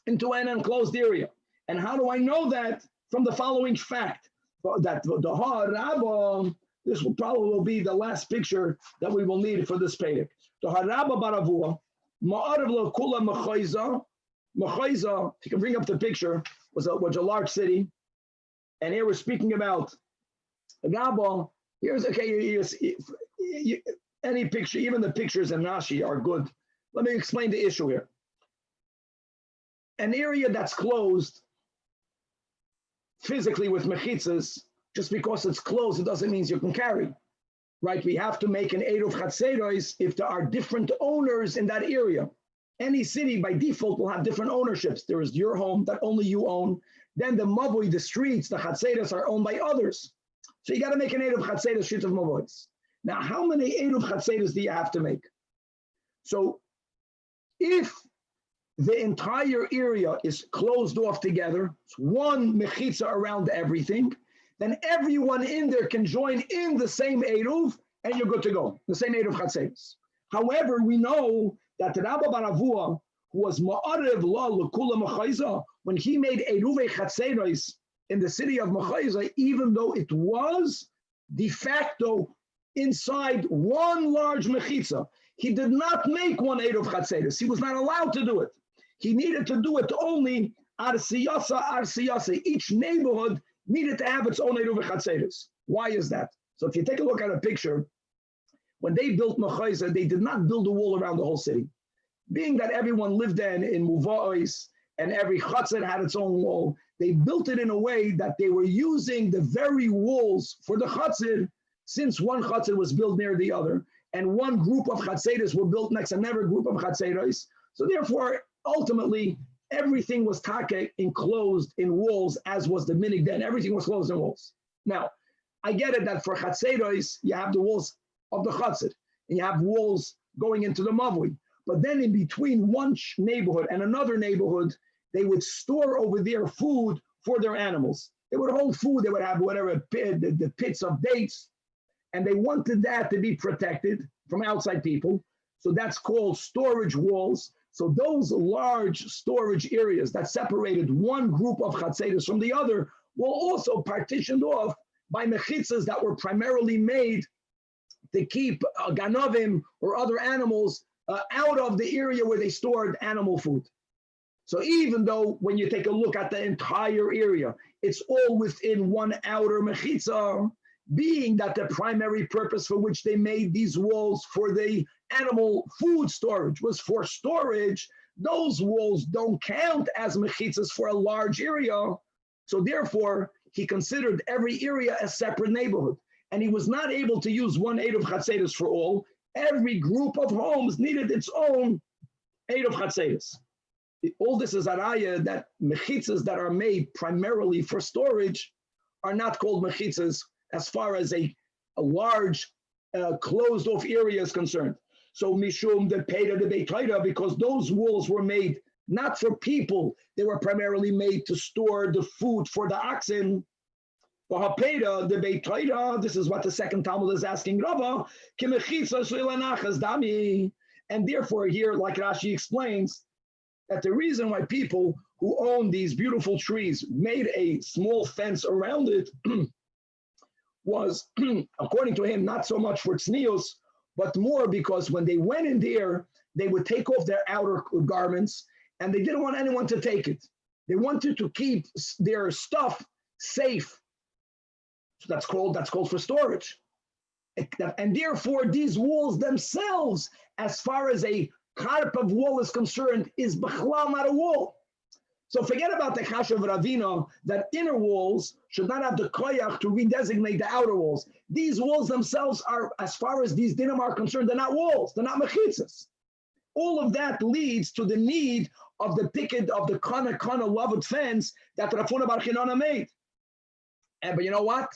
into an enclosed area. And how do I know that? From the following fact, that the Rabbi, this will probably be the last picture that we will need for this Perek. The Rabbi Baravua, Ma'arav lo kula mechayza, if you can bring up the picture, was a large city. And here we're speaking about Rabbi. Here's, any picture, even the pictures in Rashi are good. Let me explain the issue here. An area that's closed physically with mechitzas, just because it's closed, it doesn't mean you can carry, right? We have to make an eruv chatzeros if there are different owners in that area. Any city by default will have different ownerships. There is your home that only you own. Then the mavoi, the streets, the chatzeros are owned by others. So you got to make an eruv chatzeros street of mavois. Now, how many eruv chatzeros do you have to make? So if the entire area is closed off together, it's one mechitza around everything, then everyone in there can join in the same eruv, and you're good to go, the same eruv chatzeros. However, we know that the Rabbi Baravua, who was ma'arev la l'kula mechayza, when he made eruv chatzeros in the city of Mechayza, even though it was de facto inside one large mechitza, he did not make one eruv chatzeros. He was not allowed to do it. He needed to do it only arsiyasa. Each neighborhood needed to have its own eruv chatzeros. Why is that? So if you take a look at a picture, when they built Mechayza, they did not build a wall around the whole city. Being that everyone lived then in muva'os and every chatzar had its own wall, they built it in a way that they were using the very walls for the chatzar, since one chatzar was built near the other, and one group of chatzeros were built next to another group of chatzeros. So therefore, ultimately, everything was enclosed in walls, as was the minig then. Everything was closed in walls. Now, I get it that for chatzeros, you have the walls of the chatzar, and you have walls going into the mavui. But then in between one neighborhood and another neighborhood, they would store over there food for their animals. They would hold food, they would have whatever, the pits of dates, and they wanted that to be protected from outside people. So that's called storage walls. So those large storage areas that separated one group of chatzeros from the other were also partitioned off by mechitzas that were primarily made to keep ganovim or other animals out of the area where they stored animal food. So even though when you take a look at the entire area, it's all within one outer mechitza, being that the primary purpose for which they made these walls for the animal food storage was for storage, those walls don't count as mechitzas for a large area. So therefore, he considered every area a separate neighborhood. And he was not able to use one eruv chatzeros for all. Every group of homes needed its own eruv chatzeros. All this is araya that mechitzas that are made primarily for storage are not called mechitzas as far as a large closed off area is concerned. So mishum the peda the beitayda, because those walls were made not for people, they were primarily made to store the food for the oxen. V'hapeda the beitayda, this is what the second Talmud is asking Rava, kimechitza shleilachas dami, and therefore here, like Rashi explains, that the reason why people who own these beautiful trees made a small fence around it was, according to him, not so much for tznius, but more because when they went in there, they would take off their outer garments, and they didn't want anyone to take it. They wanted to keep their stuff safe. So that's called for storage. And therefore, these walls themselves, as far as a karpav wall is concerned, is b'chlal not a wall. So forget about the kasha of Ravina that inner walls should not have the koyach to redesignate the outer walls. These walls themselves are, as far as these dinim are concerned, they're not walls, they're not mechitzas. All of that leads to the need of the picket of the kana loved fence that Rav Huna bar Chinana made. But you know what?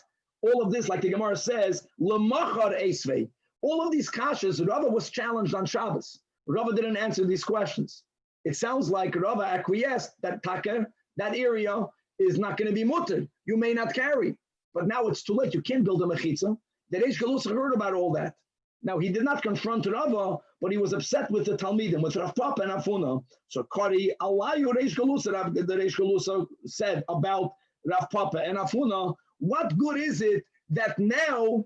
All of this, like the Gemara says, lemachar esvei. All of these kashas, Rava was challenged on Shabbos. Rava didn't answer these questions. It sounds like Rava acquiesced that that area is not going to be mutter. You may not carry. But now it's too late. You can't build a mechitza. The Reish Galusa heard about all that. Now, he did not confront Rava, but he was upset with the Talmidim, with Rav Papa and Afuna. So, Kari, Aliyah Reish Galusa, the Reish Galusa said about Rav Papa and Afuna, what good is it that now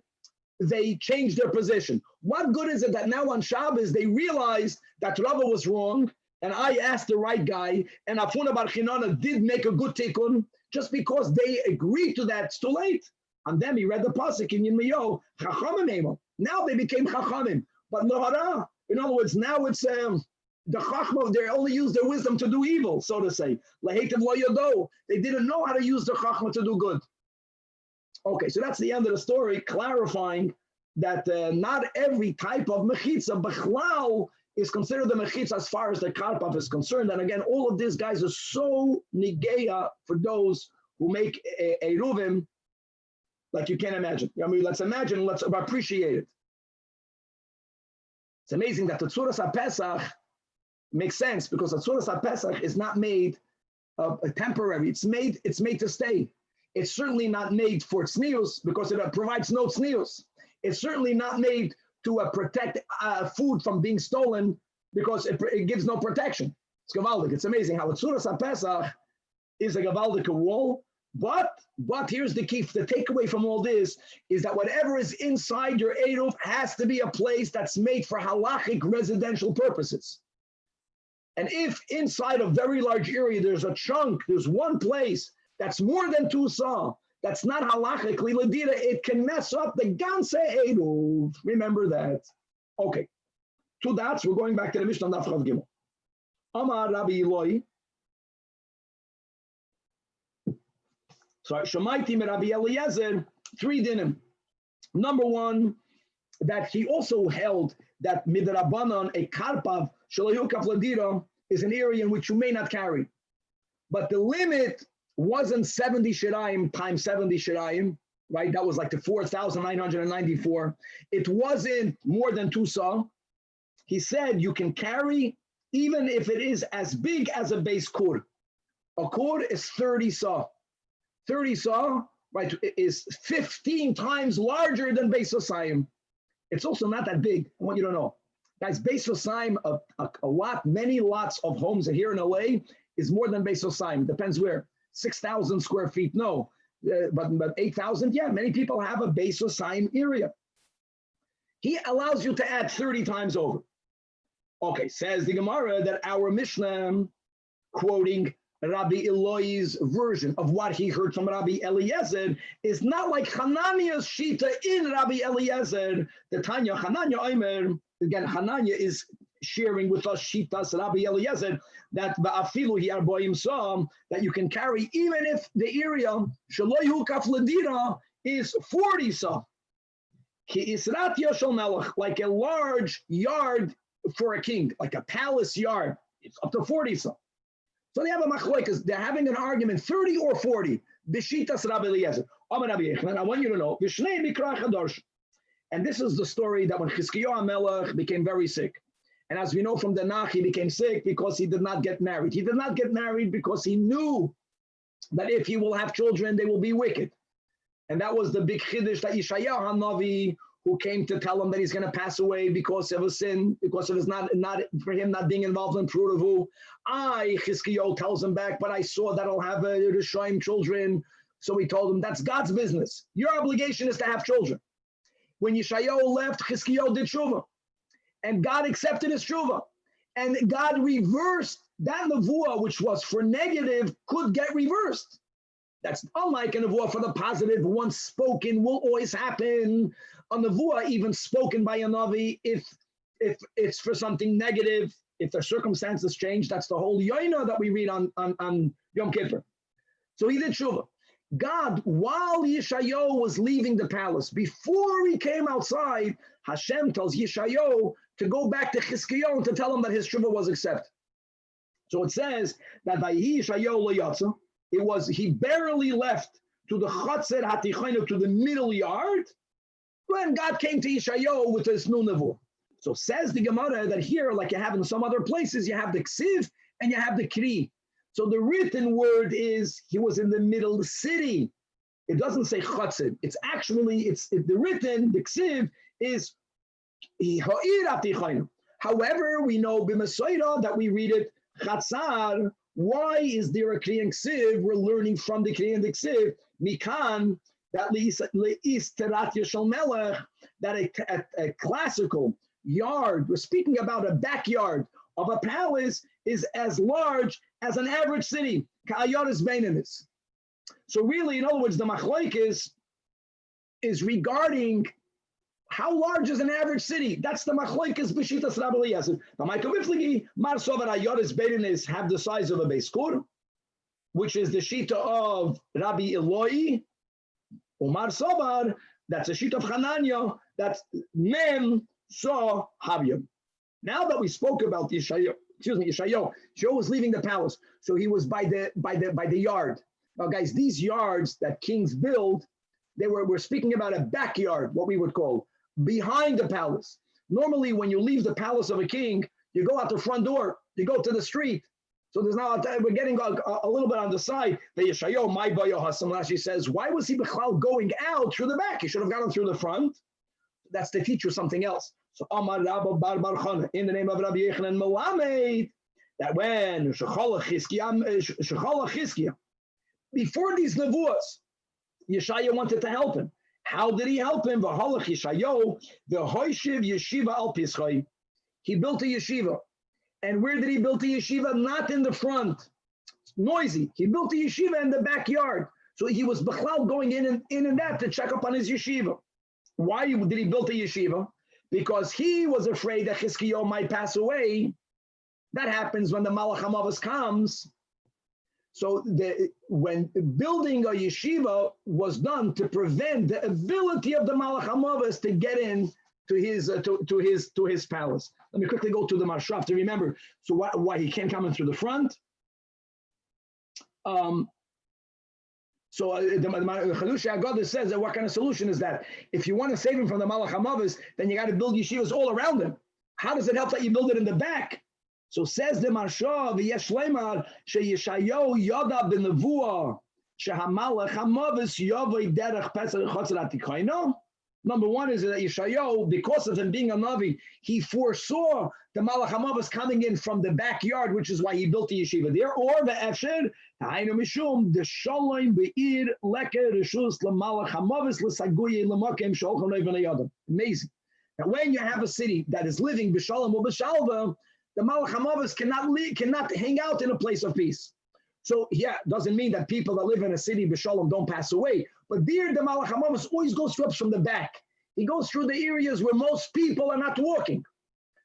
they changed their position? What good is it that now on Shabbos they realized that Rava was wrong, and I asked the right guy, and Afuna bar Chinana did make a good tikkun, just because they agreed to that, it's too late. And then he read the pasuk in Yirmiyahu, Chachamim Emo. Now they became Chachamim, but Lohara. In other words, now it's the Chachma, they only use their wisdom to do evil, so to say. Lahetiv lo yodo. They didn't know how to use the Chachma to do good. Okay, so that's the end of the story, clarifying that not every type of mechitza, b'chlal, is considered a mechitza as far as the karpav is concerned. And again, all of these guys are so nigeya for those who make a ERUVIN, like you can't imagine. I mean, let's imagine, let's appreciate it. It's amazing that the Tzuras HaPesach makes sense, because the Tzuras HaPesach is not made temporary. It's made to stay. It's certainly not made for tznius, because it provides no tznius. It's certainly not made to protect food from being stolen, because it gives no protection. It's gavaldik. It's amazing how the Tzuras HaPesach is a gavaldik wall. But here's the key. The takeaway from all this is that whatever is inside your eruv has to be a place that's made for halachic residential purposes. And if inside a very large area there's a chunk, there's one place that's more than 2 saw, that's not halachically ladira, it can mess up the ganze eruv. Remember that. Okay. 2 dots. We're going back to the Mishnah Daf Chav Gimel. Amar Rabbi Eloi. Sorry, Shemaiti Rabbi Eliezer, 3 dinim. Number 1, that he also held that midrabanan, a karpav, shalayu kafladira, is an area in which you may not carry. But the limit wasn't 70 shirayim times 70 shirayim, right? That was like the 4,994. It wasn't more than 2 saw. He said you can carry even if it is as big as a base kur. A kur is 30 saw. 30 saw, right, is 15 times larger than Beis Osayim. It's also not that big. I want you to know. Guys, Beis Osayim, a lot, many lots of homes here in LA is more than Beis Osayim. Depends where. 6,000 square feet, no. But 8,000, yeah, many people have a Beis Osayim area. He allows you to add 30 times over. Okay, says the Gemara that our Mishnah, quoting Rabbi Eloi's version of what he heard from Rabbi Eliezer, is not like Hananiah's shita in Rabbi Eliezer. The Tanya Hananiah Omer, again, Hananiah is sharing with us shitas Rabbi Eliezer that ba'afilu hi'arboim saw that you can carry even if the area shaloyu kafladira is 40 saw. Ki israt yoshel melech, like a large yard for a king, like a palace yard. It's up to 40 saw. So they have a machloikas, they're having an argument, 30 or 40. Bishitas Rabbi Eliezer. I want you to know, and this is the story that when Chizkiyahu HaMelech became very sick. And as we know from the Tanach, he became sick because he did not get married. He did not get married because he knew that if he will have children, they will be wicked. And that was the big chiddush that Yeshayahu HaNavi, who came to tell him that he's going to pass away because of a sin, because of his not for him not being involved in Prudavu. Chizkiyahu tells him back, but I saw that I'll have Rishoim children. So he told him, that's God's business. Your obligation is to have children. When Yeshayahu left, Chizkiyahu did tshuva. And God accepted his tshuva. And God reversed that nevuah, which was for negative, could get reversed. That's unlike a nevuah for the positive. Once spoken will always happen. A nevuah, even spoken by a navi, if it's for something negative, if the circumstances change, that's the whole yoina that we read on Yom Kippur. So he did tshuva. God, while Yeshayahu was leaving the palace, before he came outside, Hashem tells Yeshayahu to go back to Chizkiyahu and to tell him that his tshuva was accepted. So it says that by Yeshayahu Layatza, he barely left to the Chatzer Hatichaynu, to the middle yard, when God came to Yeshayahu with his new nevuah. So says the Gemara that here, like you have in some other places, you have the ksiv and you have the kri. So the written word is he was in the middle of the city. It doesn't say chatzid. It's actually, the written, the ksiv is ha'ir atichaynu. However, we know b'masoira that we read it chatzar. Why is there a kri and ksiv? We're learning from the kri and the ksiv. Mikan, that le'is terat yeshal melech, that a classical yard, we're speaking about a backyard of a palace, is as large as an average city. Ka'ayaris beinenis. So really, in other words, the machloek is regarding how large is an average city. That's the machloekes b'shitas Rabbi Eliezer. The ma'ikavifligi mar sovar ayaris beinenis have the size of a beiskur, which is the shita of Rabbi Eloi. Umar sovar, that's a shita of Hananya. That's mem so Havyam. Now that we spoke about Yeshayahu, Yeshayahu was leaving the palace, so he was by the yard. Now, guys, these yards that kings build, we're speaking about a backyard, what we would call behind the palace. Normally, when you leave the palace of a king, you go out the front door, you go to the street. So there's now we're getting a little bit on the side. The Yeshayahu, my boy Hassan, Rashi says, why was he going out through the back? He should have gone through the front. That's to teach you something else. So Amar Rabba Bar Bar Chana, in the name of Rabbi Yechanan Melamed, that when Shechala Chizkiah, before these nevuahs, Yeshayahu wanted to help him. How did he help him? V'halach Yeshayahu, the Hoishiv Yeshiva al Pischai. He built a yeshiva. And where did he build the yeshiva? Not in the front. It's noisy. He built the yeshiva in the backyard. So he was b'chlal going in and that to check up on his yeshiva. Why did he build a yeshiva? Because he was afraid that Chizkiyahu might pass away. That happens when the Malach HaMavos comes. So when building a yeshiva was done to prevent the ability of the Malach HaMavos to get in to his palace. Let me quickly go to the Marshav to remember. So why he can't come in through the front? So the Chadush Haggadah says that what kind of solution is that? If you want to save him from the Malach HaMavos, then you got to build yeshivas all around him. How does it help that you build it in the back? So says the Marshav, Yesh Leimar, Sheyeshayahu Yada b'nevuah, Shehamalach HaMavos Yavoi derech Pesach Chotzer Atikoino. Number one is that Yeshayahu, because of him being a Navi, he foresaw the Malach HaMavos coming in from the backyard, which is why he built the yeshiva there. Or the Efsher, Ta'aynu Mishum, the Shalom Be'ir Leker Rishus LaMalach HaMavos L'Saguye L'Makem Sholcham Le'Vnei Adam. Amazing. Now, when you have a city that is living B'Shalom or B'Shalva, the Malach HaMavos cannot hang out in a place of peace. So, yeah, doesn't mean that people that live in a city B'Shalom don't pass away. But there, the Malach HaMavos always goes through from the back. He goes through the areas where most people are not walking.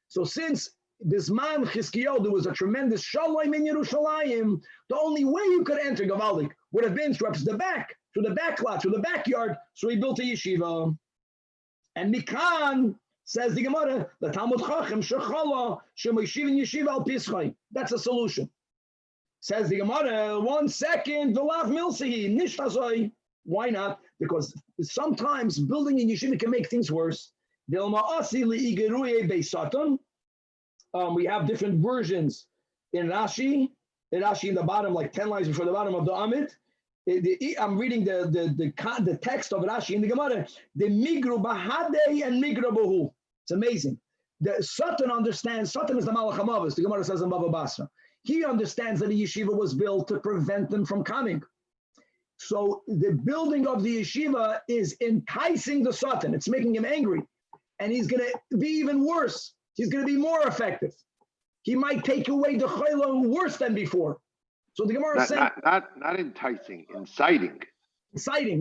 So since this man Chizkiyahu, there was a tremendous shalom in Yerushalayim, the only way you could enter Gavaldik would have been through the back, through the back lot, through the backyard. So he built a yeshiva. And Mikan, says the Gemara, the Talmud Chacham, Shechala, Shemoishivin Yeshiva al Pischai. That's a solution. Says the Gemara, 1 second, V'lav Milsihi, Nishtazoi. Why not? Because sometimes building in yeshiva can make things worse. We have different versions in Rashi. In Rashi in the bottom, like 10 lines before the bottom of the Amid. I'm reading the text of Rashi in the Gemara. The Migru Bahadei and Migru Bohu. It's amazing. The Satan understands, Satan is the Malach HaMavos, the Gemara says in Bava Basra. He understands that the yeshiva was built to prevent them from coming. So the building of the yeshiva is enticing the Satan. It's making him angry. And he's going to be even worse. He's going to be more effective. He might take away the chayla worse than before. So the Gemara is saying not enticing, inciting.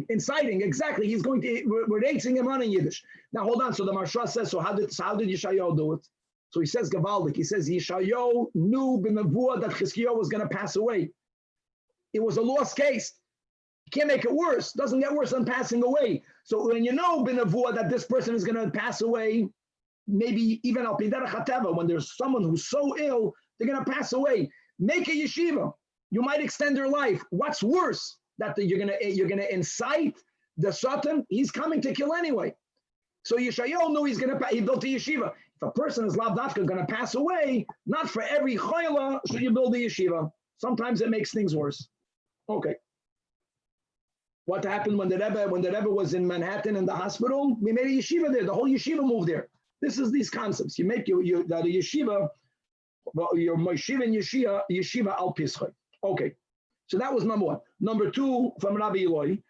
Inciting, exactly. He's going to, we're dating him on in Yiddish. Now hold on. So the Marsha says, so how did Yeshayahu do it? So he says Gavaldik. He says Yeshayahu knew b'nevuah that Chizkiyahu was going to pass away. It was a lost case. You can't make it worse. Doesn't get worse than passing away. So when you know b'nevuah that this person is going to pass away, maybe even al pidar chateva, when there's someone who's so ill, they're going to pass away. Make a yeshiva. You might extend their life. What's worse? That you're gonna incite the Satan. He's coming to kill anyway. So Yeshayahu knew he built a yeshiva. If a person is lav dafka going to pass away, not for every chayla should you build a yeshiva. Sometimes it makes things worse. Okay. What happened when the Rebbe was in Manhattan in the hospital? We made a yeshiva there. The whole yeshiva moved there. This is these concepts. You make the yeshiva, well, your yeshiva and yeshiva al pischai. Okay. So that was number one. Number two, from Rabbi Elyahu,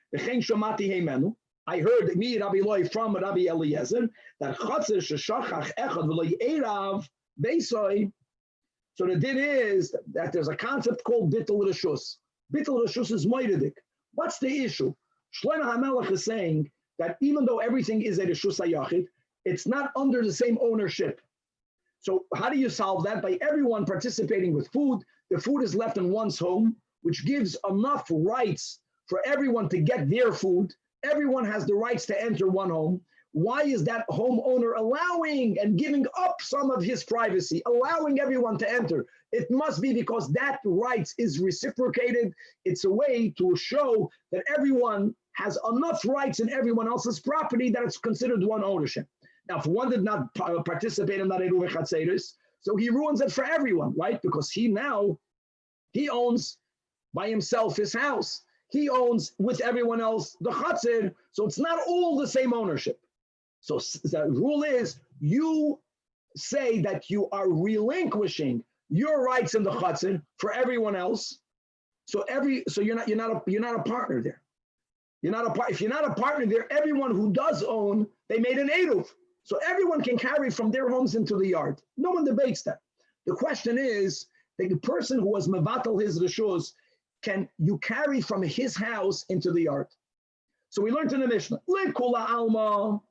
I heard me, Rabbi Elyahu, from Rabbi Eliezer, that Chatzir sheshachach echad v'lo ye'erav beisai. So the din is that there's a concept called bittul reshus. Bittul reshus is moiridik. What's the issue? Shlomo HaMelech is saying that even though everything is a reshus hayachid, it's not under the same ownership. So how do you solve that? By everyone participating with food. The food is left in one's home, which gives enough rights for everyone to get their food. Everyone has the rights to enter one home. Why is that homeowner allowing and giving up some of his privacy, allowing everyone to enter? It must be because that rights is reciprocated. It's a way to show that everyone has enough rights in everyone else's property that it's considered one ownership. Now, if one did not participate in that ERUVIN Chatzeris, so he ruins it for everyone, right? Because he owns by himself his house. He owns with everyone else the Chatzir, so it's not all the same ownership. So the rule is you say that you are relinquishing your rights in the Chatzir for everyone else. So you're not a partner there. If you're not a partner there, everyone who does own, they made an eruv. So everyone can carry from their homes into the yard. No one debates that. The question is, the person who was mevatel his reshus, can you carry from his house into the yard? So we learned in the Mishnah, Lekula Alma,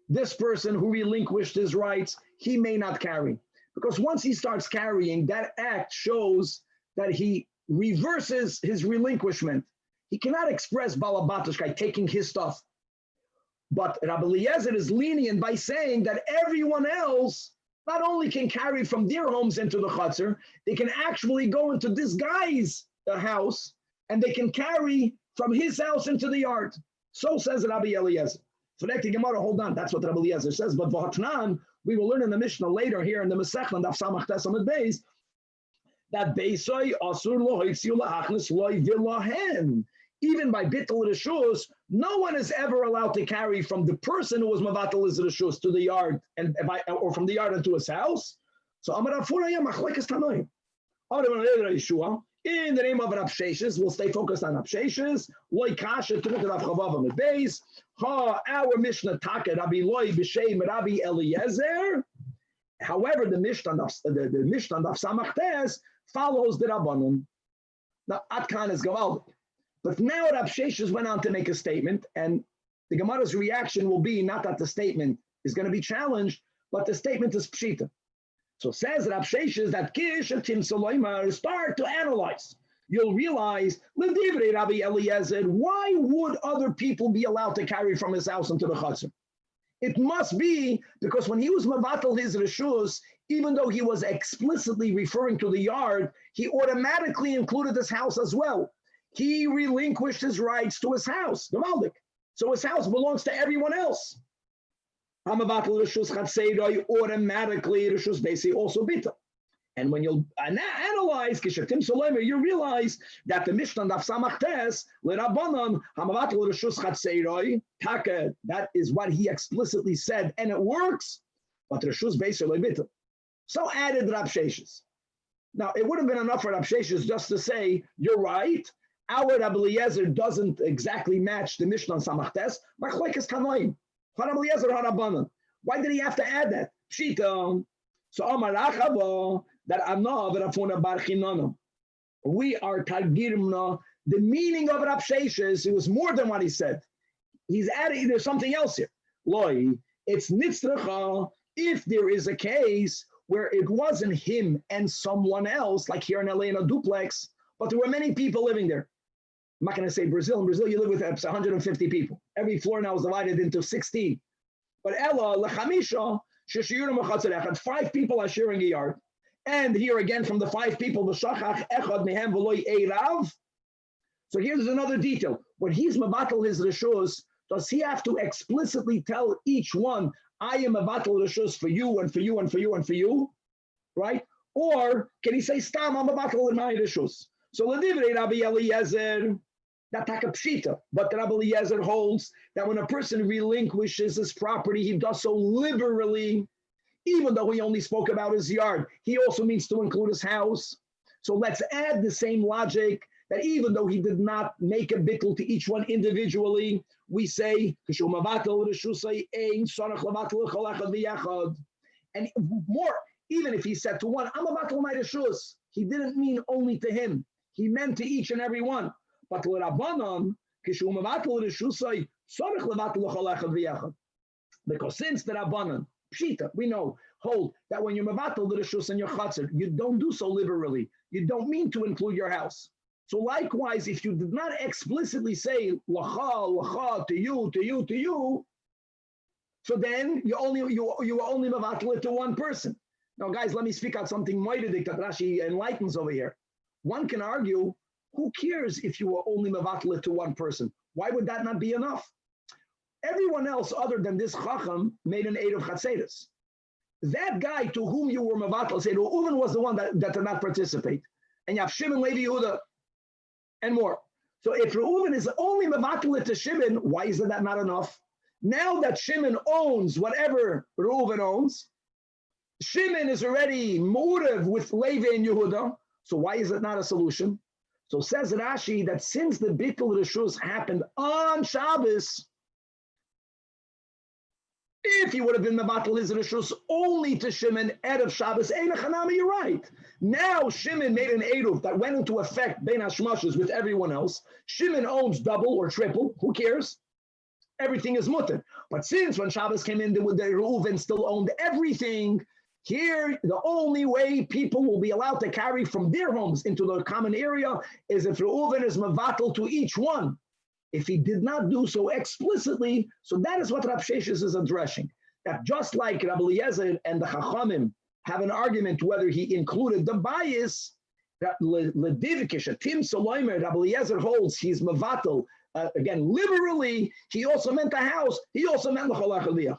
this person who relinquished his rights, he may not carry. Because once he starts carrying, that act shows that he reverses his relinquishment. He cannot express balabatoshkai, taking his stuff. But Rabbi Eliezer is lenient by saying that everyone else not only can carry from their homes into the chutzner, they can actually go into this guy's house and they can carry from his house into the yard. So says Rabbi Eliezer. So the Gemara, hold on, that's what Rabbi Eliezer says. But V'hatnan, we will learn in the Mishnah later here in the Masechta and Daf Samach Tes Amud Beis that Beisai Asur Lo Hitziu La'achnis Lo Vilahen. Even by bittul reshus, no one is ever allowed to carry from the person who was mevatel his reshus to the yard or from the yard into his house. So Amar Afuraya machlekes tanoim. In the name of Rav Sheshes, we'll stay focused on Rav Sheshes. Loi kasha tukut Rav Chavav Beis. Our Mishnah taka Rabbi Loi b'shem Rabbi Eliezer. However, the Mishnah of Samach Tes follows the Rabbanon. Now, Atkan is Gavaldik. But now Rav Sheshes went on to make a statement, and the Gemara's reaction will be not that the statement is going to be challenged, but the statement is pshita. So says Rav Sheshes that Kish and Tim Soloimar start to analyze. You'll realize, L'divrei Rabbi Eliezer, why would other people be allowed to carry from his house into the chutzner? It must be because when he was mevatel his reshus, even though he was explicitly referring to the yard, he automatically included his house as well. He relinquished his rights to his house, the Maldik. So his house belongs to everyone else. Automatically, Rishus Beisi also bita. And when you analyze Kishatim Soleimer, you realize that the Mishnah of Samach Tes, L'Rabbanan, Hamavatul Rishus Chatzeiroi, Taka, that is what he explicitly said, and it works, but Rishus Beisi bita. So added Rav Sheshes. Now, it would have been enough for Rav Sheshes just to say, you're right, our Rabbi Eliezer doesn't exactly match the Mishnah on Samach Tes. Machlekes Tanoim. Rabbi Eliezer Harabanan. Why did he have to add that? Pshita. So Amar Achava that Anav Rafuna Bar Chinanam. We are Targirmna. The meaning of Rav Sheshes, it was more than what he said. He's adding, there's something else here. Loi, it's nitzracha if there is a case where it wasn't him and someone else, like here in LA in a duplex, but there were many people living there. I'm not going to say Brazil. In Brazil, you live with 150 people. Every floor now is divided into 16. But Ella, lechamisha, sheshiurim mechatzar echad. 5 people are sharing a yard. And here again, from the 5 people, v'shachach echad mehem v'loi eirav. So here's another detail. When he's mevatel his reshus, does he have to explicitly tell each one, I am mevatel reshus for you and for you and for you and for you, right? Or can he say, stam, I'm mevatel in my reshus? So l'divrei Rabbi Eliezer, that takapshita, but the Rabbi Eliezer holds that when a person relinquishes his property, he does so liberally, even though he only spoke about his yard. He also means to include his house. So let's add the same logic that even though he did not make a bittul to each one individually, we say, and more, even if he said to one, I'm a batal my reshus, he didn't mean only to him. He meant to each and every one. But l'Rabbanan, because since the Rabbanan, Pshita, we know, hold that when you're mevatel the reshus and your chatzar, you don't do so liberally. You don't mean to include your house. So likewise, if you did not explicitly say lacha, to you, to you, to you, so then you were only mevatel it to one person. Now, guys, let me speak out something moedidik that Rashi enlightens over here. One can argue, who cares if you were only mevatel it to one person? Why would that not be enough? Everyone else other than this chacham made an eruv chatzeres. That guy to whom you were mevatel, say, ERUVIN was the one that did not participate. And you have Shimon, Levi, Yehuda, and more. So if ERUVIN is only mevatel it to Shimon, why is that not enough? Now that Shimon owns whatever ERUVIN owns, Shimon is already motive with Levi and Yehuda, so why is it not a solution? So says Rashi that since the bittul reshus happened on Shabbos, if he would have been mevatel his reshus only to Shimon erev Shabbos, you're right. Now Shimon made an eruv that went into effect bein hashmashos with everyone else. Shimon owns double or triple. Who cares? Everything is mutter. But since when Shabbos came in, the ERUVIN still owned everything. Here, the only way people will be allowed to carry from their homes into the common area is if ERUVIN is mevatel to each one. If he did not do so explicitly, so that is what Rav Sheshes is addressing. That just like Rabbi Eliezer and the Chachamim have an argument whether he included the bias, that Ledivikish, Tim Soloimer, Rabbi Eliezer holds he's mevatel, again, liberally, he also meant the house, he also meant the Cholach Aliyah.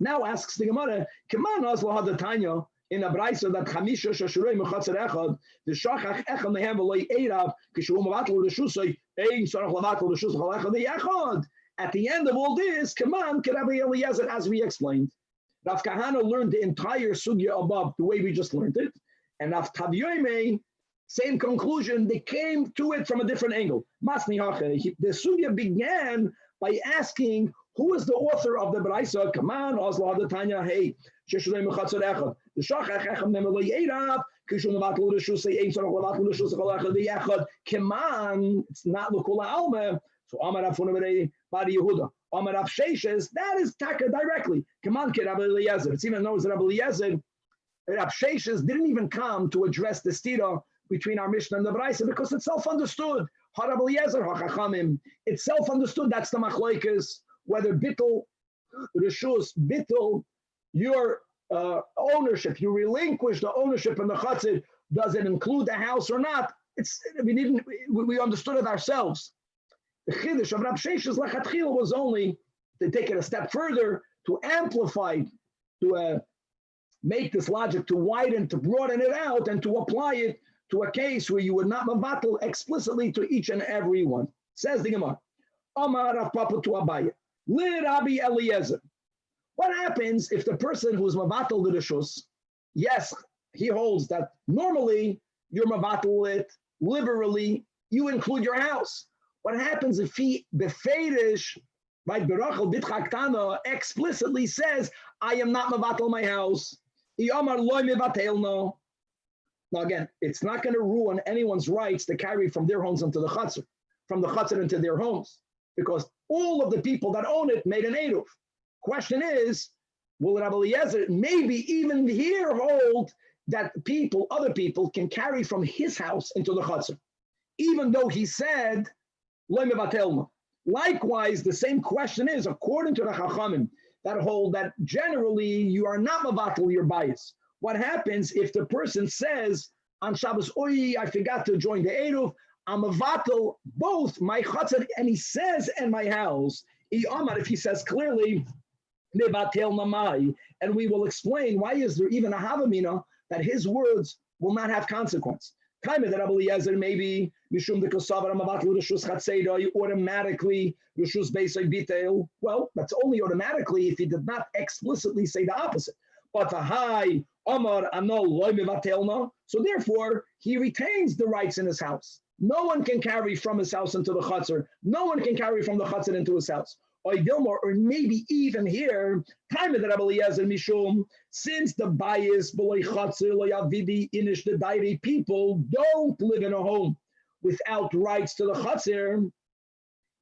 Now asks the Gemara, Keman Azla Hadatanya in a brayso that Chamisha Shashurei Mechatzer Echad, the Shachach Echad Mehem V'Loi Eirav, Kishu Mevatel Reshusay, Ein Sarach Levatel Reshus Cholach Echad. At the end of all this, Keman Rabbi Eliezer, as we explained, Rav Kahana learned the entire sugya above the way we just learned it, and Rav Tavyoime, same conclusion. They came to it from a different angle. Masni Hache. The sugya began by asking, who is the author of the Braisa? Come on, Oslo the Tanya. Hey, Sheshlei Mechatzer Echad. The Shachach Echad Nemelei Eirav. Kishul Mevatel Reshusay Ein Sarach Levatel Reshus Cholach Echad. Come on, it's not L'Kula Alma. So Amar Rav Funavei Bari Yehuda. Amar Rav Sheshes. That is Taka directly. Come on, Rabbi Eliezer. It's even known as Rabbi Eliezer. Rav Sheshes didn't even come to address the stira between our Mishnah and the Braisa because it's self-understood. Rabbi Eliezer HaChachamim. It's self-understood. That's the machlokes. Whether bittul, reshus, bittul, your ownership, you relinquish the ownership in the chatzir, does it include the house or not? We understood it ourselves. The chiddush of Rav Sheshes lechatchila was only to take it a step further, to amplify, to make this logic, to widen, to broaden it out, and to apply it to a case where you would not mevatel explicitly to each and every one. Says the Gemara, Amar Rav Papa to Abaye. Rabbi Eliezer. What happens if the person who's mevatel the reshus, yes, he holds that normally you're mevatel it liberally, you include your house. What happens if he befeidish, right, berachel bitchaktana, explicitly says, I am not mevatel my house. Iyamar loy mevatel no. Now again, it's not going to ruin anyone's rights to carry from their homes into the chutzner, from the chutzner into their homes, because all of the people that own it made an eruv. Question is, will Rabbi Eliezer maybe even here hold that other people can carry from his house into the chutzner, even though he said, lo mevatelna. Likewise, the same question is, according to the Chachamim, that hold that generally you are not mevatel your bias. What happens if the person says on Shabbos, "Oy, I forgot to join the eruv. I'm mevatel both my chutzner," and he says, "and my house." If he says clearly, "Mevatel namai," and we will explain why is there even a havamina that his words will not have consequence. Time that Rabbi Eliezer maybe mishum de kosavar mevatel reshus chatzedai automatically reshus beisay bitail. Well, that's only automatically if he did not explicitly say the opposite. But the high Amar Anol Loy Mevatelna, so therefore he retains the rights in his house. No one can carry from his house into the chutzner. No one can carry from the chutzner into his house. Or maybe even here, time that Rabbi Eliezer Mishum, since the bias below chutzner loyavidi inish the diary people don't live in a home without rights to the chutzner,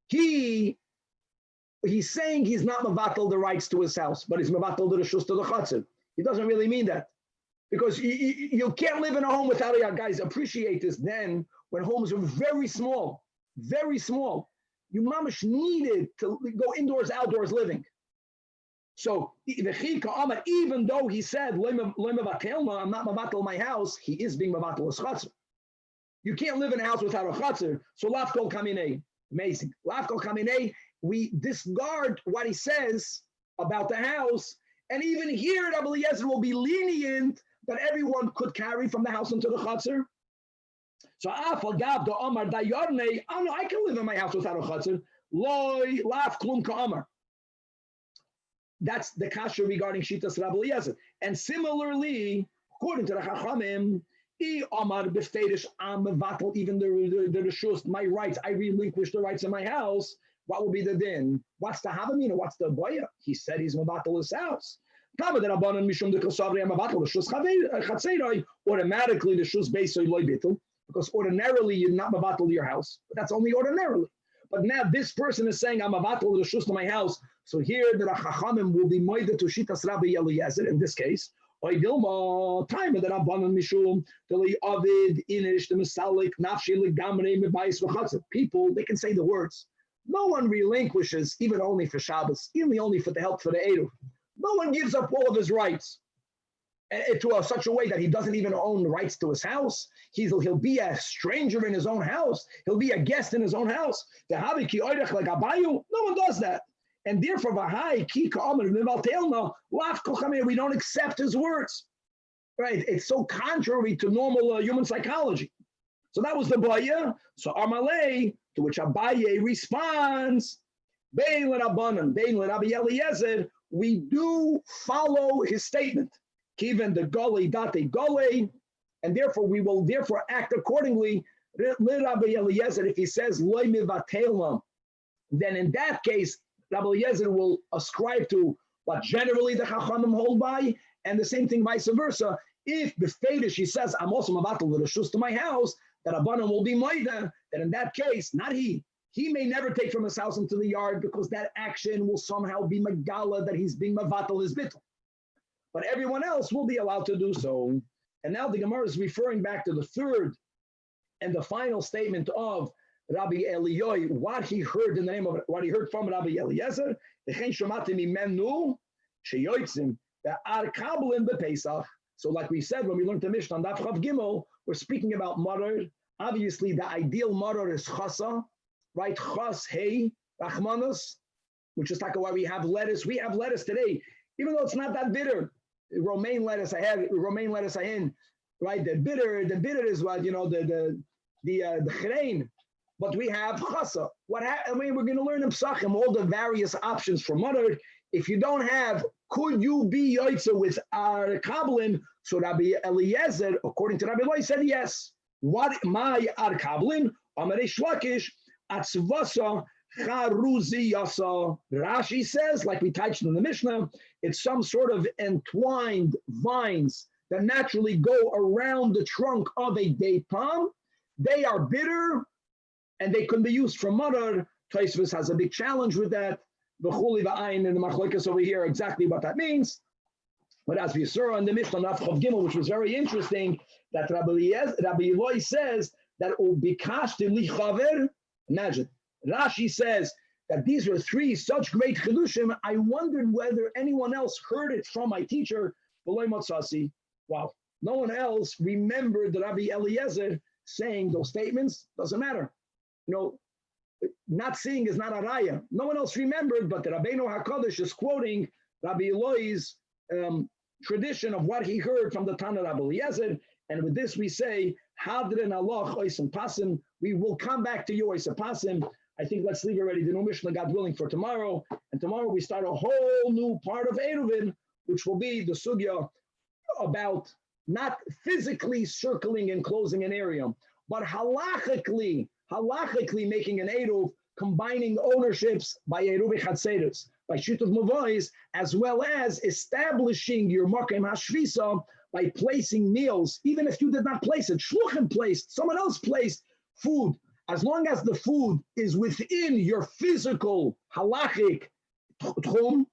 he's saying he's not mevatel the rights to his house, but he's mevatel the reshus to the chutzner. He doesn't really mean that, because you can't live in a home without it. Guys, appreciate this. Then, when homes are very small, you mamish needed to go indoors, outdoors living. So, even though he said, I'm not mevatel my house, he is being mevatel his chutzner. You can't live in a house without a chutzner. So, lafkol kaminei. Amazing. Lafkol kaminei, we discard what he says about the house. And even here, Rabbi Eliezer will be lenient that everyone could carry from the house into the chutzner. So, I can live in my house without a chutzner. Loi laf klum ka'amar. That's the kasha regarding Shitas Rabbi Eliezer. And similarly, according to the Chachamim, even the reshus, my rights, I relinquish the rights in my house. What will be the din? What's the havamina? What's the boya? He said he's mevatel his house. Automatically the shus beisoy loy bitul, because ordinarily you're not mevatel your house, but that's only ordinarily. But now this person is saying I'm mevatel the shus to my house. So here the Chachamim will be moide to shitas Rabbi Eliezer in this case. People, they can say the words. No one relinquishes, even only for Shabbos, even only for the help for the eruv. No one gives up all of his rights to such a way that he doesn't even own the rights to his house. He'll be a stranger in his own house. He'll be a guest in his own house. No one does that. And therefore, we don't accept his words. Right? It's so contrary to normal human psychology. So that was the Baya. So Amalei, to which Abaye responds, Bein l'Rabbanan, Bein l'Rabbi Eliezer, we do follow his statement. Kiven the Gole date Gole, and therefore we will therefore act accordingly. L'Rabbi Eliezer, if he says Loi mivatelam, then in that case, Rabbi Eliezer will ascribe to what generally the Chachamim hold by, and the same thing vice versa. If befedish he says, I'm also mevatel the reshus to my house, that Abanim will be moida, then in that case, not he. He may never take from his house into the yard because that action will somehow be megala that he's being mevatel his bittul. But everyone else will be allowed to do so. And now the Gemara is referring back to the third and the final statement of Rabbi Elyahu, what he heard in the name of what he heard from Rabbi Eliezer. So, like we said when we learned the Mishnah on Daf Chav Gimel, we're speaking about maror. Obviously, the ideal maror is chasa, right? Chas hey rachmanos, which is like why we have lettuce. We have lettuce today, even though it's not that bitter. Romaine lettuce I in, right? The bitter is what the chrein. But we have chasa. We're going to learn in Psachim all the various options for maror. If you don't have, could you be yoitza with our kablin? So Rabbi Eliezer, according to Rabbi Eliezer, said yes. What my ar kablin? Amarei shlakish atzvasa charuzi yasa. Rashi says, like we touched in the Mishnah, it's some sort of entwined vines that naturally go around the trunk of a date palm, they are bitter and they can be used for madar. Tosfos has a big challenge with that. The chuli v'ayin in the machlokes over here exactly what that means. But as we saw in the Mishnah Nafchav Gimel, which was very interesting, that Rabbi Elyahu says that ubikashti li chaver. Imagine, Rashi says that these were three such great chidushim. I wondered whether anyone else heard it from my teacher. Wow, no one else remembered Rabbi Eliezer saying those statements. Doesn't matter, not seeing is not a raya. No one else remembered, but the Rabbeinu HaKadosh is quoting Rabbi Elie's tradition of what he heard from the Tanach Rabbi Eliezer. And with this we say, Hadrin Allah Oisem Pasim. We will come back to you, Oisem Pasim. I think let's leave already the new Mishnah, God willing, for tomorrow. And tomorrow we start a whole new part of ERUVIN, which will be the sugya about not physically circling and closing an area, but halachically making an eruv, combining ownerships by eruv chatzeres, by shutuf mavois, as well as establishing your makom hashvisa by placing meals, even if you did not place it. Shluchim placed, someone else placed food. As long as the food is within your physical halachic tchum,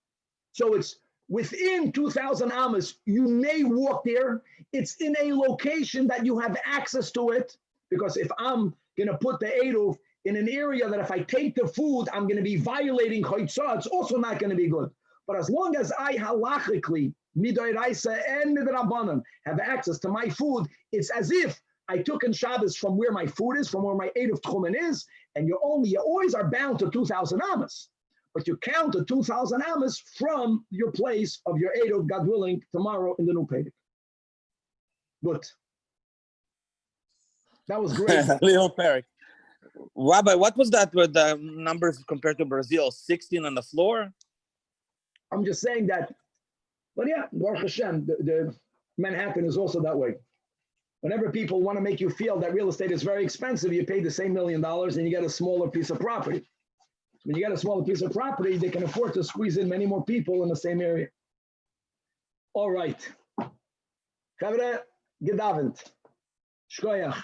so it's within 2,000 amas, you may walk there. It's in a location that you have access to it, because if I'm going to put the eruv in an area that if I take the food, I'm going to be violating chaytzah, it's also not going to be good. But as long as I halachically, midoraisa and midrabanan, have access to my food, it's as if I took in Shabbos from where my food is, from where my eruv tchumen is, and you always are bound to 2,000 amas. But you count the 2,000 amas from your place of your eruv, God willing, tomorrow in the new Pedic. Good. That was great. Little Perry. Rabbi, what was that with the numbers compared to Brazil? 16 on the floor? I'm just saying that, but yeah, Baruch Hashem, the Manhattan is also that way. Whenever people want to make you feel that real estate is very expensive, you pay the same $1 million and you get a smaller piece of property. When you get a smaller piece of property, they can afford to squeeze in many more people in the same area. All right. Chavre, gedavent. Shkoyach.